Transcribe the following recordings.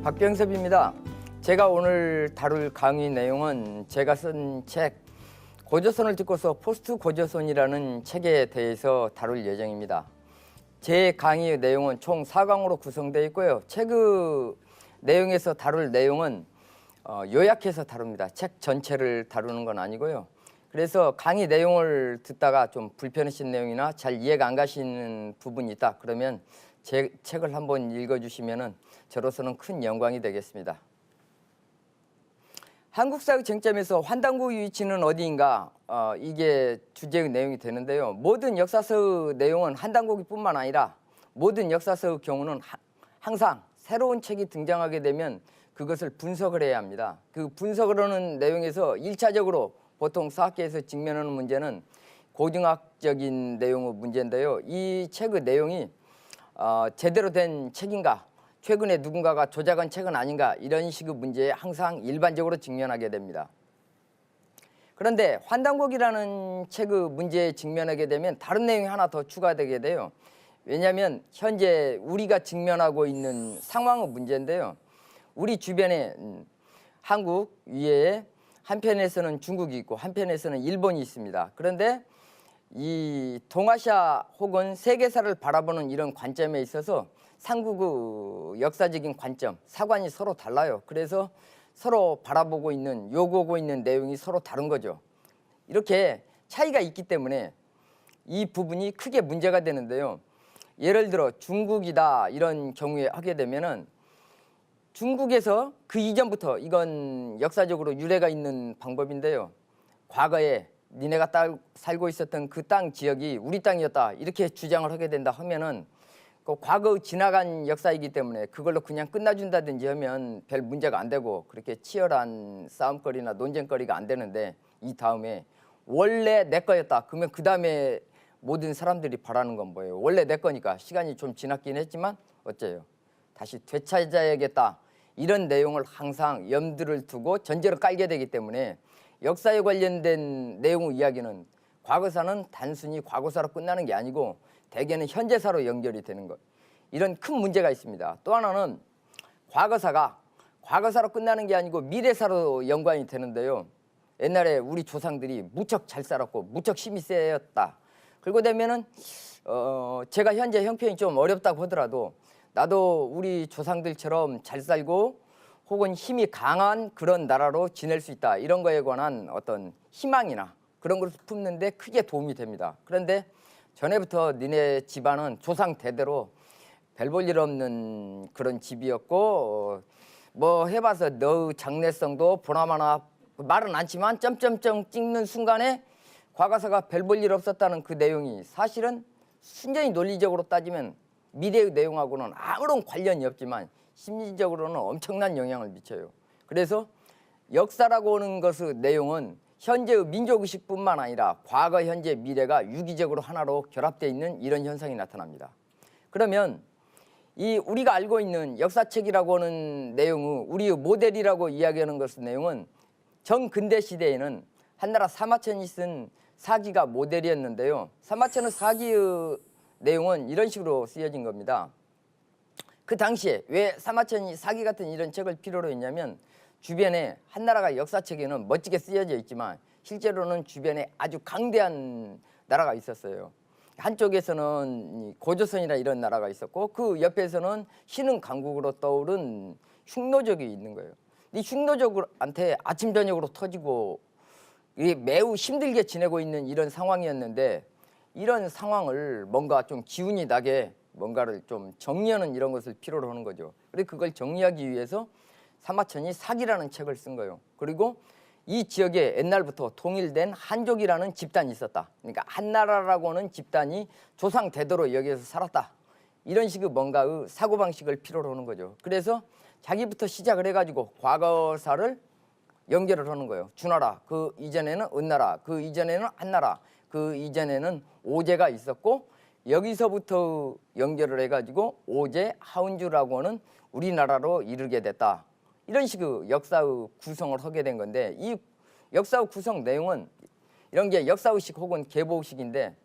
박병섭입니다. 제가 오늘 다룰 강의 내용은 제가 쓴 책 고조선을 듣고서 포스트 고조선이라는 책에 대해서 다룰 예정입니다. 제 강의 내용은 총 4강으로 구성되어 있고요. 책의 내용에서 다룰 내용은 요약해서 다룹니다. 책 전체를 다루는 건 아니고요. 그래서 강의 내용을 듣다가 좀 불편하신 내용이나 잘 이해가 안 가시는 부분이 있다 그러면 제 책을 한번 읽어주시면 저로서는 큰 영광이 되겠습니다. 한국사의 쟁점에서 환단국의 위치는 어디인가, 이게 주제의 내용이 되는데요. 모든 역사서의 내용은 환단국이 뿐만 아니라 모든 역사서의 경우는 항상 새로운 책이 등장하게 되면 그것을 분석을 해야 합니다. 그 분석을 하는 내용에서 1차적으로 보통 사학계에서 직면하는 문제는 고증학적인 내용의 문제인데요. 이 책의 내용이 제대로 된 책인가, 최근에 누군가가 조작한 책은 아닌가, 이런 식의 문제에 항상 일반적으로 직면하게 됩니다. 그런데 환단국이라는 책의 문제에 직면하게 되면 다른 내용이 하나 더 추가되게 돼요. 왜냐하면 현재 우리가 직면하고 있는 상황의 문제인데요. 우리 주변에 한국 위에 한편에서는 중국이 있고 한편에서는 일본이 있습니다. 그런데 이 동아시아 혹은 세계사를 바라보는 이런 관점에 있어서 삼국의 역사적인 관점, 사관이 서로 달라요. 그래서 서로 바라보고 있는, 요구하고 있는 내용이 서로 다른 거죠. 이렇게 차이가 있기 때문에 이 부분이 크게 문제가 되는데요. 예를 들어 중국이다 이런 경우에 하게 되면은 중국에서 그 이전부터, 이건 역사적으로 유래가 있는 방법인데요. 과거에 니네가 살고 있었던 그 땅 지역이 우리 땅이었다 이렇게 주장을 하게 된다 하면은 그 과거 지나간 역사이기 때문에 그걸로 그냥 끝나준다든지 하면 별 문제가 안 되고 그렇게 치열한 싸움거리나 논쟁거리가 안 되는데, 이 다음에 원래 내 거였다 그러면 그 다음에 모든 사람들이 바라는 건 뭐예요? 원래 내 거니까 시간이 좀 지났긴 했지만 어째요? 다시 되찾아야겠다 이런 내용을 항상 염두를 두고 전제로 깔게 되기 때문에 역사에 관련된 내용의 이야기는 과거사는 단순히 과거사로 끝나는 게 아니고 대개는 현재사로 연결이 되는 것, 이런 큰 문제가 있습니다. 또 하나는 과거사가 과거사로 끝나는 게 아니고 미래사로 연관이 되는데요. 옛날에 우리 조상들이 무척 잘 살았고 무척 힘이 세였다. 그러고 되면은 제가 현재 형편이 좀 어렵다고 하더라도 나도 우리 조상들처럼 잘 살고 혹은 힘이 강한 그런 나라로 지낼 수 있다, 이런 거에 관한 어떤 희망이나 그런 것을 품는 데 크게 도움이 됩니다. 그런데 전에부터 니네 집안은 조상 대대로 별 볼 일 없는 그런 집이었고 뭐 해봐서 너의 장래성도 보나마나, 말은 않지만 점점점 찍는 순간에 과거사가 별 볼 일 없었다는 그 내용이 사실은 순전히 논리적으로 따지면 미래의 내용하고는 아무런 관련이 없지만 심리적으로는 엄청난 영향을 미쳐요. 그래서 역사라고 하는 것의 내용은 현재의 민족의식뿐만 아니라 과거, 현재, 미래가 유기적으로 하나로 결합되어 있는 이런 현상이 나타납니다. 그러면 이 우리가 알고 있는 역사책이라고 하는 내용의 우리의 모델이라고 이야기하는 것의 내용은 정근대 시대에는 한나라 사마천이 쓴 사기가 모델이었는데요. 사마천의 사기의 내용은 이런 식으로 쓰여진 겁니다. 그 당시에 왜 사마천이 사기 같은 이런 책을 필요로 했냐면, 주변에 한나라가 역사책에는 멋지게 쓰여져 있지만 실제로는 주변에 아주 강대한 나라가 있었어요. 한쪽에서는 고조선이나 이런 나라가 있었고 그 옆에서는 신흥 강국으로 떠오른 흉노족이 있는 거예요. 이 흉노족한테 아침 저녁으로 터지고 매우 힘들게 지내고 있는 이런 상황이었는데, 이런 상황을 뭔가 좀 기운이 나게 뭔가를 좀 정리하는 이런 것을 필요로 하는 거죠. 그래서 그걸 정리하기 위해서 사마천이 사기라는 책을 쓴 거예요. 그리고 이 지역에 옛날부터 통일된 한족이라는 집단이 있었다. 그러니까 한나라라고 하는 집단이 조상 대대로 여기에서 살았다. 이런 식의 뭔가의 사고방식을 필요로 하는 거죠. 그래서 자기부터 시작을 해가지고 과거사를 연결을 하는 거예요. 주나라, 그 이전에는 은나라, 그 이전에는 한나라, 그 이전에는 오제가 있었고 여기서부터 연결을 해가지고 오제 하운주라고 하는 우리나라로 이르게 됐다. 이런 식의 역사의 구성을 하게 된 건데 이 역사의 구성 내용은 이런 게 역사의식 혹은 계보의식인데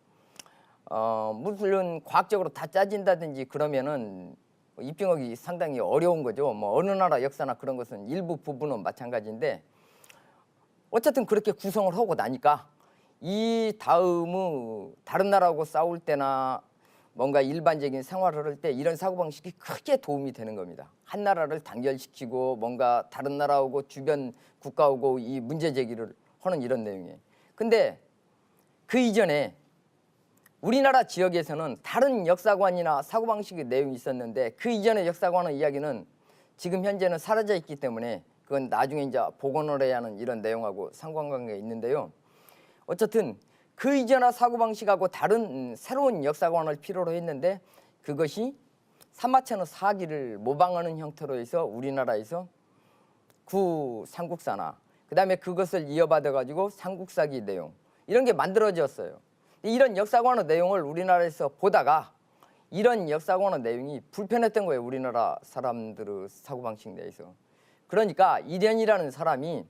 물론 과학적으로 다 짜진다든지 그러면은 입증하기 상당히 어려운 거죠. 뭐 어느 나라 역사나 그런 것은 일부 부분은 마찬가지인데 어쨌든 그렇게 구성을 하고 나니까 이 다음의 다른 나라하고 싸울 때나 뭔가 일반적인 생활을 할 때 이런 사고방식이 크게 도움이 되는 겁니다. 한 나라를 단결시키고 뭔가 다른 나라하고 주변 국가하고 이 문제 제기를 하는 이런 내용이에요. 근데 그 이전에 우리나라 지역에서는 다른 역사관이나 사고방식의 내용이 있었는데 그 이전의 역사관의 이야기는 지금 현재는 사라져 있기 때문에 그건 나중에 이제 복원을 해야 하는 이런 내용하고 상관관계가 있는데요. 어쨌든 그 이전의 사고방식하고 다른 새로운 역사관을 필요로 했는데 그것이 사마천의 사기를 모방하는 형태로 해서 우리나라에서 구 삼국사나 그다음에 그것을 이어받아 가지고 삼국사기 내용 이런 게 만들어졌어요. 이런 역사관의 내용을 우리나라에서 보다가 이런 역사관의 내용이 불편했던 거예요. 우리나라 사람들의 사고방식 내에서. 그러니까 이련이라는 사람이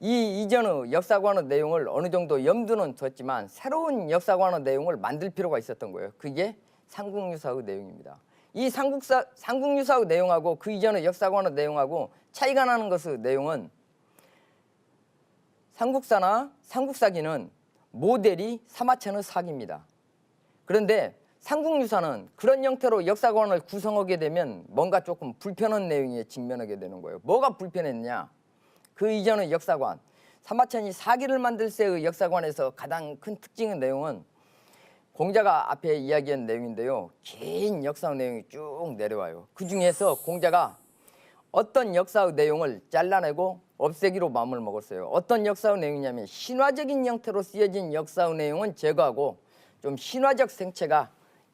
이 이전의 역사관의 내용을 어느 정도 염두는 뒀지만 새로운 역사관의 내용을 만들 필요가 있었던 거예요. 그게 삼국유사의 내용입니다. 이 삼국유사의 내용하고 그 이전의 역사관의 내용하고 차이가 나는 것의 내용은 삼국사나 삼국사기는 모델이 사마천의 사기입니다. 그런데 삼국유사는 그런 형태로 역사관을 구성하게 되면 뭔가 조금 불편한 내용에 직면하게 되는 거예요. 뭐가 불편했냐? 그 이전의 역사관, 사마천이 사기를 만들 때의 역사관에서 가장 큰 특징의 내용은 공자가 앞에 이야기한 내용인데요. 긴 역사의 내용이 쭉 내려와요. 그 중에서 공자가 어떤 역사의 내용을 잘라내고 없애기로 마음을 먹었어요. 어떤 역사의 내용이냐면 신화적인 형태로 쓰여진 역사의 내용은 제거하고 좀 신화적 생체가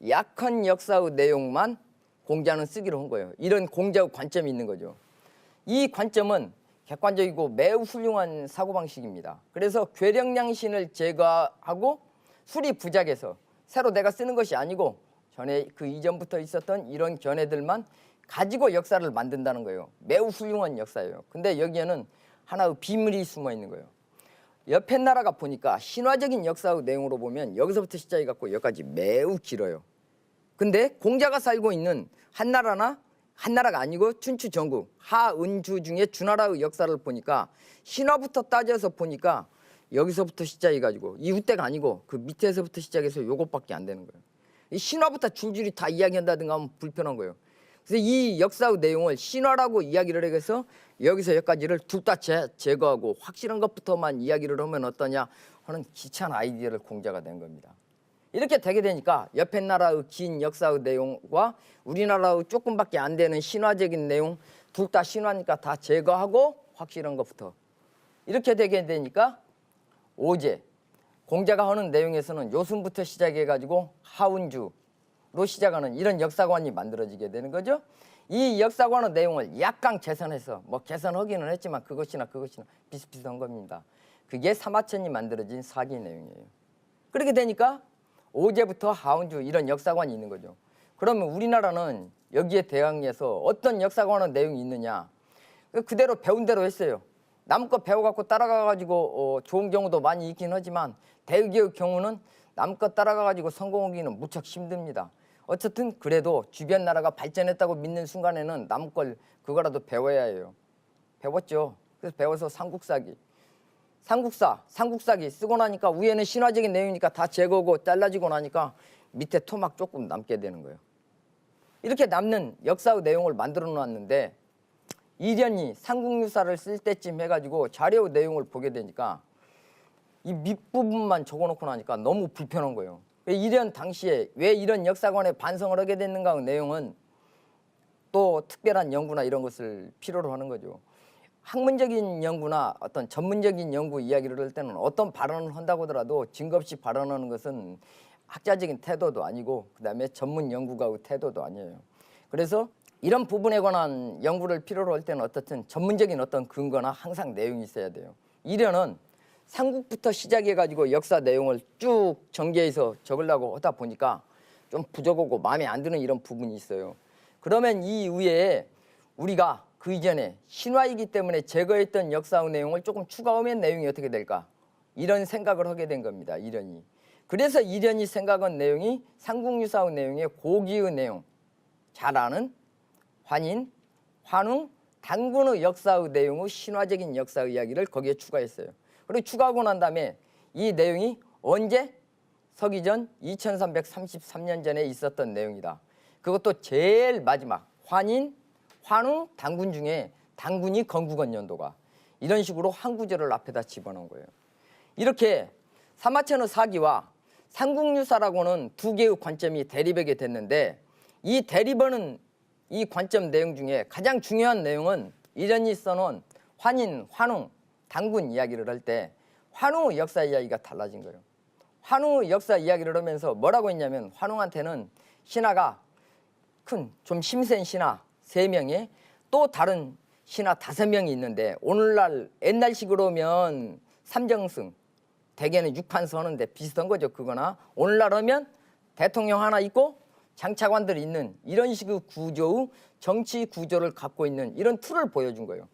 약한 역사의 내용만 공자는 쓰기로 한 거예요. 이런 공자의 관점이 있는 거죠. 이 관점은 객관적이고 매우 훌륭한 사고방식입니다. 그래서 괴력량신을 제거하고 수리 부작해서 새로 내가 쓰는 것이 아니고 전에 그 이전부터 있었던 이런 견해들만 가지고 역사를 만든다는 거예요. 매우 훌륭한 역사예요. 근데 여기에는 하나의 비밀이 숨어 있는 거예요. 옆에 나라가 보니까 신화적인 역사의 내용으로 보면 여기서부터 시작해 갖고 여기까지 매우 길어요. 근데 공자가 살고 있는 한나라가 아니고 춘추 전국 하은주 중에 주나라의 역사를 보니까 신화부터 따져서 보니까 여기서부터 시작해 가지고 이웃대가 아니고 그 밑에서부터 시작해서 요것밖에 안 되는 거예요. 이 신화부터 줄줄이 다 이야기한다든가 하면 불편한 거예요. 그래서 이 역사의 내용을 신화라고 이야기를 해서 여기서 여기까지를 둘 다 제거하고 확실한 것부터만 이야기를 하면 어떠냐 하는 귀찮은 아이디어를 공자가 낸 겁니다. 이렇게 되게 되니까 옆에 나라의 긴 역사의 내용과 우리나라의 조금밖에 안 되는 신화적인 내용 둘 다 신화니까 다 제거하고 확실한 것부터 이렇게 되게 되니까 오제 공자가 하는 내용에서는 요순부터 시작해 가지고 하운주로 시작하는 이런 역사관이 만들어지게 되는 거죠. 이 역사관의 내용을 약간 개선해서 뭐 개선하기는 했지만 그것이나 비슷비슷한 겁니다. 그게 사마천이 만들어진 사기 내용이에요. 그렇게 되니까 오제부터 하운주 이런 역사관이 있는 거죠. 그러면 우리나라는 여기에 대항해서 어떤 역사관의 내용이 있느냐 그대로 배운 대로 했어요. 남 거 배워갖고 따라가가지고 좋은 경우도 많이 있긴 하지만 대개의 경우는 남 거 따라가가지고 성공하기는 무척 힘듭니다. 어쨌든 그래도 주변 나라가 발전했다고 믿는 순간에는 남 걸 그거라도 배워야 해요. 배웠죠. 그래서 배워서 삼국사기 쓰고 나니까 위에는 신화적인 내용이니까 다 제거고 잘라지고 나니까 밑에 토막 조금 남게 되는 거예요. 이렇게 남는 역사의 내용을 만들어 놨는데 이련이 삼국유사를 쓸 때쯤 해가지고 자료 내용을 보게 되니까 이 밑부분만 적어놓고 나니까 너무 불편한 거예요. 이련 당시에 왜 이런 역사관에 반성을 하게 됐는가 내용은 또 특별한 연구나 이런 것을 필요로 하는 거죠. 학문적인 연구나 어떤 전문적인 연구 이야기를 할 때는 어떤 발언을 한다고 하더라도 증거 없이 발언하는 것은 학자적인 태도도 아니고 그다음에 전문 연구가의 태도도 아니에요. 그래서 이런 부분에 관한 연구를 필요로 할 때는 어떻든 전문적인 어떤 근거나 항상 내용이 있어야 돼요. 이련은 삼국부터 시작해가지고 역사 내용을 쭉 전개해서 적으려고 하다 보니까 좀 부족하고 마음에 안 드는 이런 부분이 있어요. 그러면 이 이후에 우리가 그 이전에 신화이기 때문에 제거했던 역사의 내용을 조금 추가하면 내용이 어떻게 될까? 이런 생각을 하게 된 겁니다. 이련이. 그래서 이련이 생각한 내용이 삼국유사의 내용의 고기의 내용, 잘 아는 환인, 환웅, 단군의 역사의 내용의 신화적인 역사 이야기를 거기에 추가했어요. 그리고 추가하고 난 다음에 이 내용이 언제? 서기전 2333년 전에 있었던 내용이다. 그것도 제일 마지막 환인, 환웅, 단군 중에 단군이 건국한 연도가 이런 식으로 한 구절을 앞에다 집어넣은 거예요. 이렇게 사마천의 사기와 삼국유사라고는 두 개의 관점이 대립하게 됐는데 이 대립하는 이 관점 내용 중에 가장 중요한 내용은 이련이 써놓은 환인, 환웅, 단군 이야기를 할 때 환웅의 역사 이야기가 달라진 거예요. 환웅의 역사 이야기를 하면서 뭐라고 했냐면 환웅한테는 신하가 큰 좀 힘센 신하 3명에 또 다른 신하 5명이 있는데 오늘날 옛날식으로 하면 삼정승 대개는 6판서 하는데 비슷한 거죠. 그거나 오늘날 하면 대통령 하나 있고 장차관들이 있는 이런 식의 구조의 정치 구조를 갖고 있는 이런 틀을 보여준 거예요.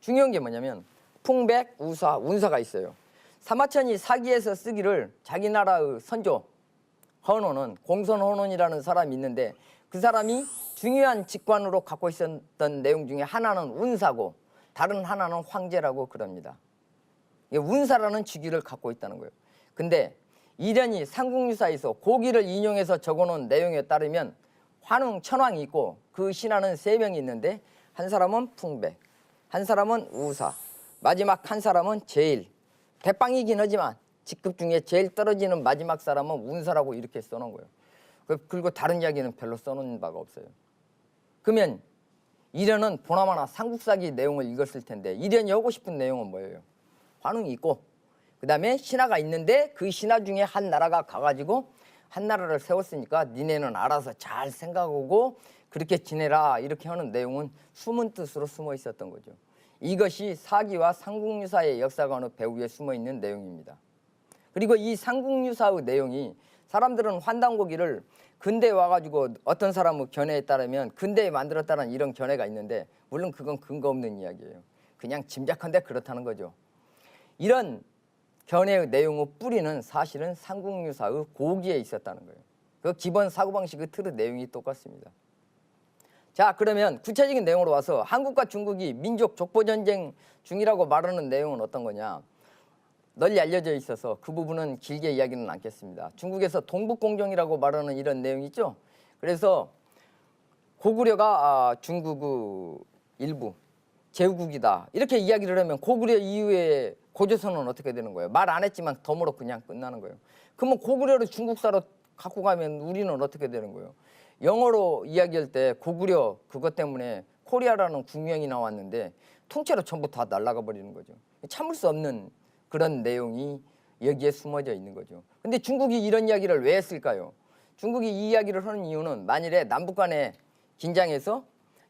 중요한 게 뭐냐면 풍백, 우사, 운사가 있어요. 사마천이 사기에서 쓰기를 자기 나라의 선조 헌원은 공손헌원이라는 사람이 있는데 그 사람이 중요한 직관으로 갖고 있었던 내용 중에 하나는 운사고 다른 하나는 황제라고 그럽니다. 운사라는 직위를 갖고 있다는 거예요. 근데 이련이 삼국유사에서 고기를 인용해서 적어놓은 내용에 따르면 환웅, 천왕이 있고 그 신하는 3명이 있는데 한 사람은 풍백, 한 사람은 우사, 마지막 한 사람은 제일. 대빵이긴 하지만 직급 중에 제일 떨어지는 마지막 사람은 운사라고 이렇게 써놓은 거예요. 그리고 다른 이야기는 별로 써놓은 바가 없어요. 그러면 이련은 보나마나 삼국사기 내용을 읽었을 텐데 이련이 하고 싶은 내용은 뭐예요? 환웅이 있고 그 다음에 신하가 있는데 그 신하 중에 한 나라가 가가지고 한 나라를 세웠으니까 니네는 알아서 잘 생각하고 그렇게 지내라 이렇게 하는 내용은 숨은 뜻으로 숨어 있었던 거죠. 이것이 사기와 삼국유사의 역사관의 배후에 숨어 있는 내용입니다. 그리고 이 삼국유사의 내용이 사람들은 환단고기를 근대에 와가지고 어떤 사람의 견해에 따르면 근대에 만들었다는 이런 견해가 있는데 물론 그건 근거 없는 이야기예요. 그냥 짐작한데 그렇다는 거죠. 이런 견해의 내용의 뿌리는 사실은 삼국유사의 고기에 있었다는 거예요. 그 기본 사고방식의 틀의 내용이 똑같습니다. 자, 그러면 구체적인 내용으로 와서 한국과 중국이 민족 족보전쟁 중이라고 말하는 내용은 어떤 거냐. 널리 알려져 있어서 그 부분은 길게 이야기는 않겠습니다. 중국에서 동북공정이라고 말하는 이런 내용이 있죠. 그래서 고구려가 중국의 일부 제후국이다 이렇게 이야기를 하면 고구려 이후에 고조선은 어떻게 되는 거예요? 말 안 했지만 덤으로 그냥 끝나는 거예요. 그러면 고구려를 중국사로 갖고 가면 우리는 어떻게 되는 거예요? 영어로 이야기할 때 고구려 그것 때문에 코리아라는 국명이 나왔는데 통째로 전부 다 날아가 버리는 거죠. 참을 수 없는 그런 내용이 여기에 숨어져 있는 거죠. 근데 중국이 이런 이야기를 왜 했을까요? 중국이 이 이야기를 하는 이유는 만일에 남북 간에 긴장해서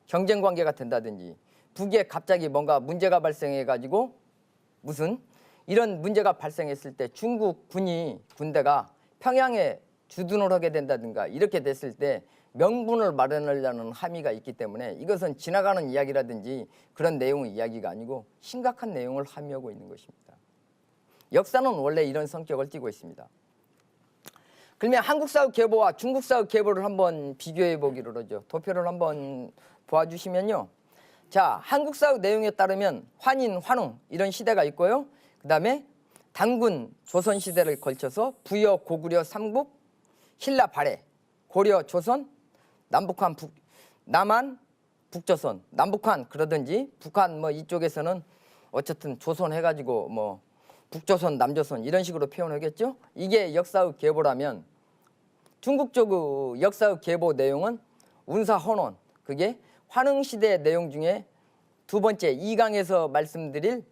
경쟁 관계가 된다든지 북에 갑자기 뭔가 문제가 발생해 가지고 무슨 이런 문제가 발생했을 때 중국 군대가 평양에 주둔을 하게 된다든가 이렇게 됐을 때 명분을 마련하려는 함의가 있기 때문에 이것은 지나가는 이야기라든지 그런 내용의 이야기가 아니고 심각한 내용을 함의하고 있는 것입니다. 역사는 원래 이런 성격을 띠고 있습니다. 그러면 한국사의 계보와 중국사의 계보를 한번 비교해 보기로 하죠. 도표를 한번 보아주시면요. 자, 한국사의 내용에 따르면 환인, 환웅 이런 시대가 있고요. 그 다음에 단군, 조선시대를 걸쳐서 부여, 고구려, 삼국, 신라, 발해, 고려, 조선, 남북한, 남한, 북조선, 남북한 그러든지 북한 뭐 이쪽에서는 어쨌든 조선 해가지고 뭐 북조선, 남조선 이런 식으로 표현하겠죠. 이게 역사의 계보라면 중국 쪽의 역사의 계보 내용은 운사헌원 그게 환흥시대 내용 중에 두 번째 2강에서 말씀드릴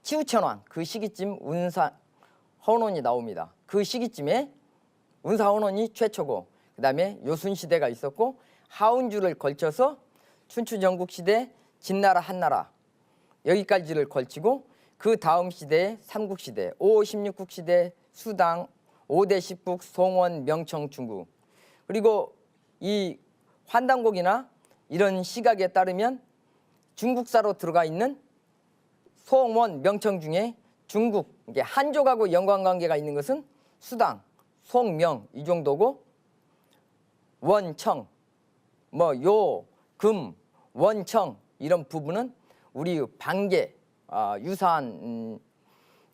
치우천왕 그 시기쯤 운사헌원이 나옵니다. 그 시기쯤에 운사헌원이 최초고 그 다음에 요순시대가 있었고 하운주를 걸쳐서 춘추 전국시대 진나라 한나라 여기까지를 걸치고 그 다음 시대에 삼국시대 5, 16국 시대 수당 5대 10국 송원 명청 중국 그리고 이 환단곡이나 이런 시각에 따르면 중국사로 들어가 있는 송원 명청 중에 중국 이게 한족하고 연관관계가 있는 것은 수당, 송명 이 정도고 원청 뭐 요, 금, 원청 이런 부분은 우리 반계 유사한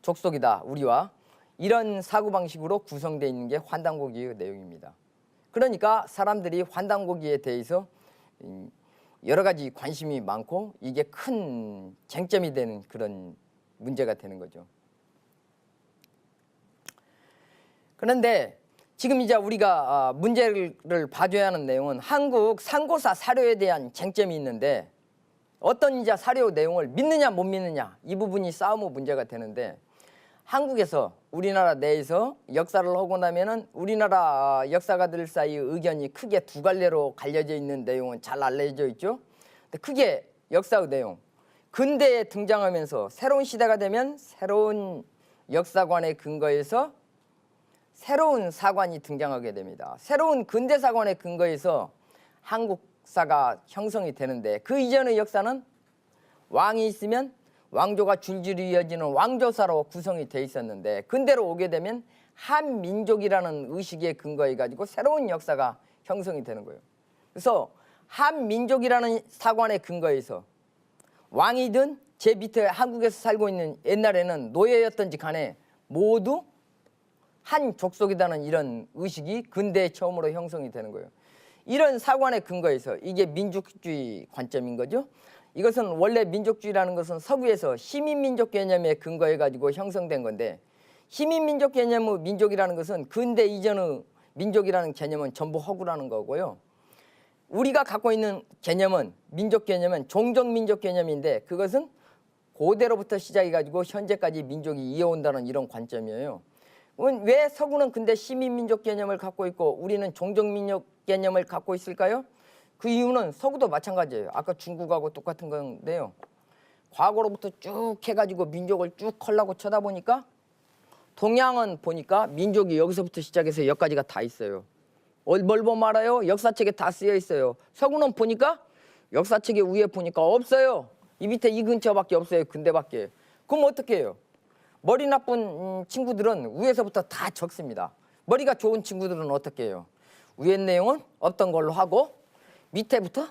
족속이다 우리와 이런 사고방식으로 구성되어 있는 게 환단고기의 내용입니다. 그러니까 사람들이 환단고기에 대해서 여러 가지 관심이 많고 이게 큰 쟁점이 되는 그런 문제가 되는 거죠. 그런데 지금 이제 우리가 문제를 봐줘야 하는 내용은 한국 상고사 사료에 대한 쟁점이 있는데 어떤 이제 사료 내용을 믿느냐 못 믿느냐 이 부분이 싸움의 문제가 되는데 한국에서 우리나라 내에서 역사를 하고 나면은 우리나라 역사가들 사이 의견이 크게 두 갈래로 갈려져 있는 내용은 잘 알려져 있죠. 근데 크게 역사의 내용 근대에 등장하면서 새로운 시대가 되면 새로운 역사관의 근거에서 새로운 사관이 등장하게 됩니다. 새로운 근대사관의 근거에서 한국사가 형성이 되는데 그 이전의 역사는 왕이 있으면 왕조가 줄줄이 이어지는 왕조사로 구성이 돼 있었는데 근대로 오게 되면 한민족이라는 의식에 근거해 가지고 새로운 역사가 형성이 되는 거예요. 그래서 한민족이라는 사관의 근거에서 왕이든 제 밑에 한국에서 살고 있는 옛날에는 노예였던지 간에 모두 한 족속이라는 이런 의식이 근대에 처음으로 형성이 되는 거예요. 이런 사관의 근거에서 이게 민족주의 관점인 거죠. 이것은 원래 민족주의라는 것은 서구에서 시민민족 개념에 근거해 가지고 형성된 건데 시민민족 개념의 민족이라는 것은 근대 이전의 민족이라는 개념은 전부 허구라는 거고요. 우리가 갖고 있는 개념은 민족 개념은 종족민족 개념인데 그것은 고대로부터 시작해 가지고 현재까지 민족이 이어온다는 이런 관점이에요. 왜 서구는 근데 시민민족 개념을 갖고 있고 우리는 종족민족 개념을 갖고 있을까요? 그 이유는 서구도 마찬가지예요. 아까 중국하고 똑같은 건데요. 과거로부터 쭉 해가지고 민족을 쭉 하려고 쳐다보니까 동양은 보니까 민족이 여기서부터 시작해서 여기까지가 다 있어요. 뭘 보면 알아요? 역사책에 다 쓰여 있어요. 서구는 보니까 역사책에 위에 보니까 없어요. 이 밑에 이 근처밖에 없어요. 근대밖에. 그럼 어떻게 해요? 머리 나쁜 친구들은 위에서부터 다 적습니다. 머리가 좋은 친구들은 어떻게 해요? 위에 내용은 없던 걸로 하고 밑에부터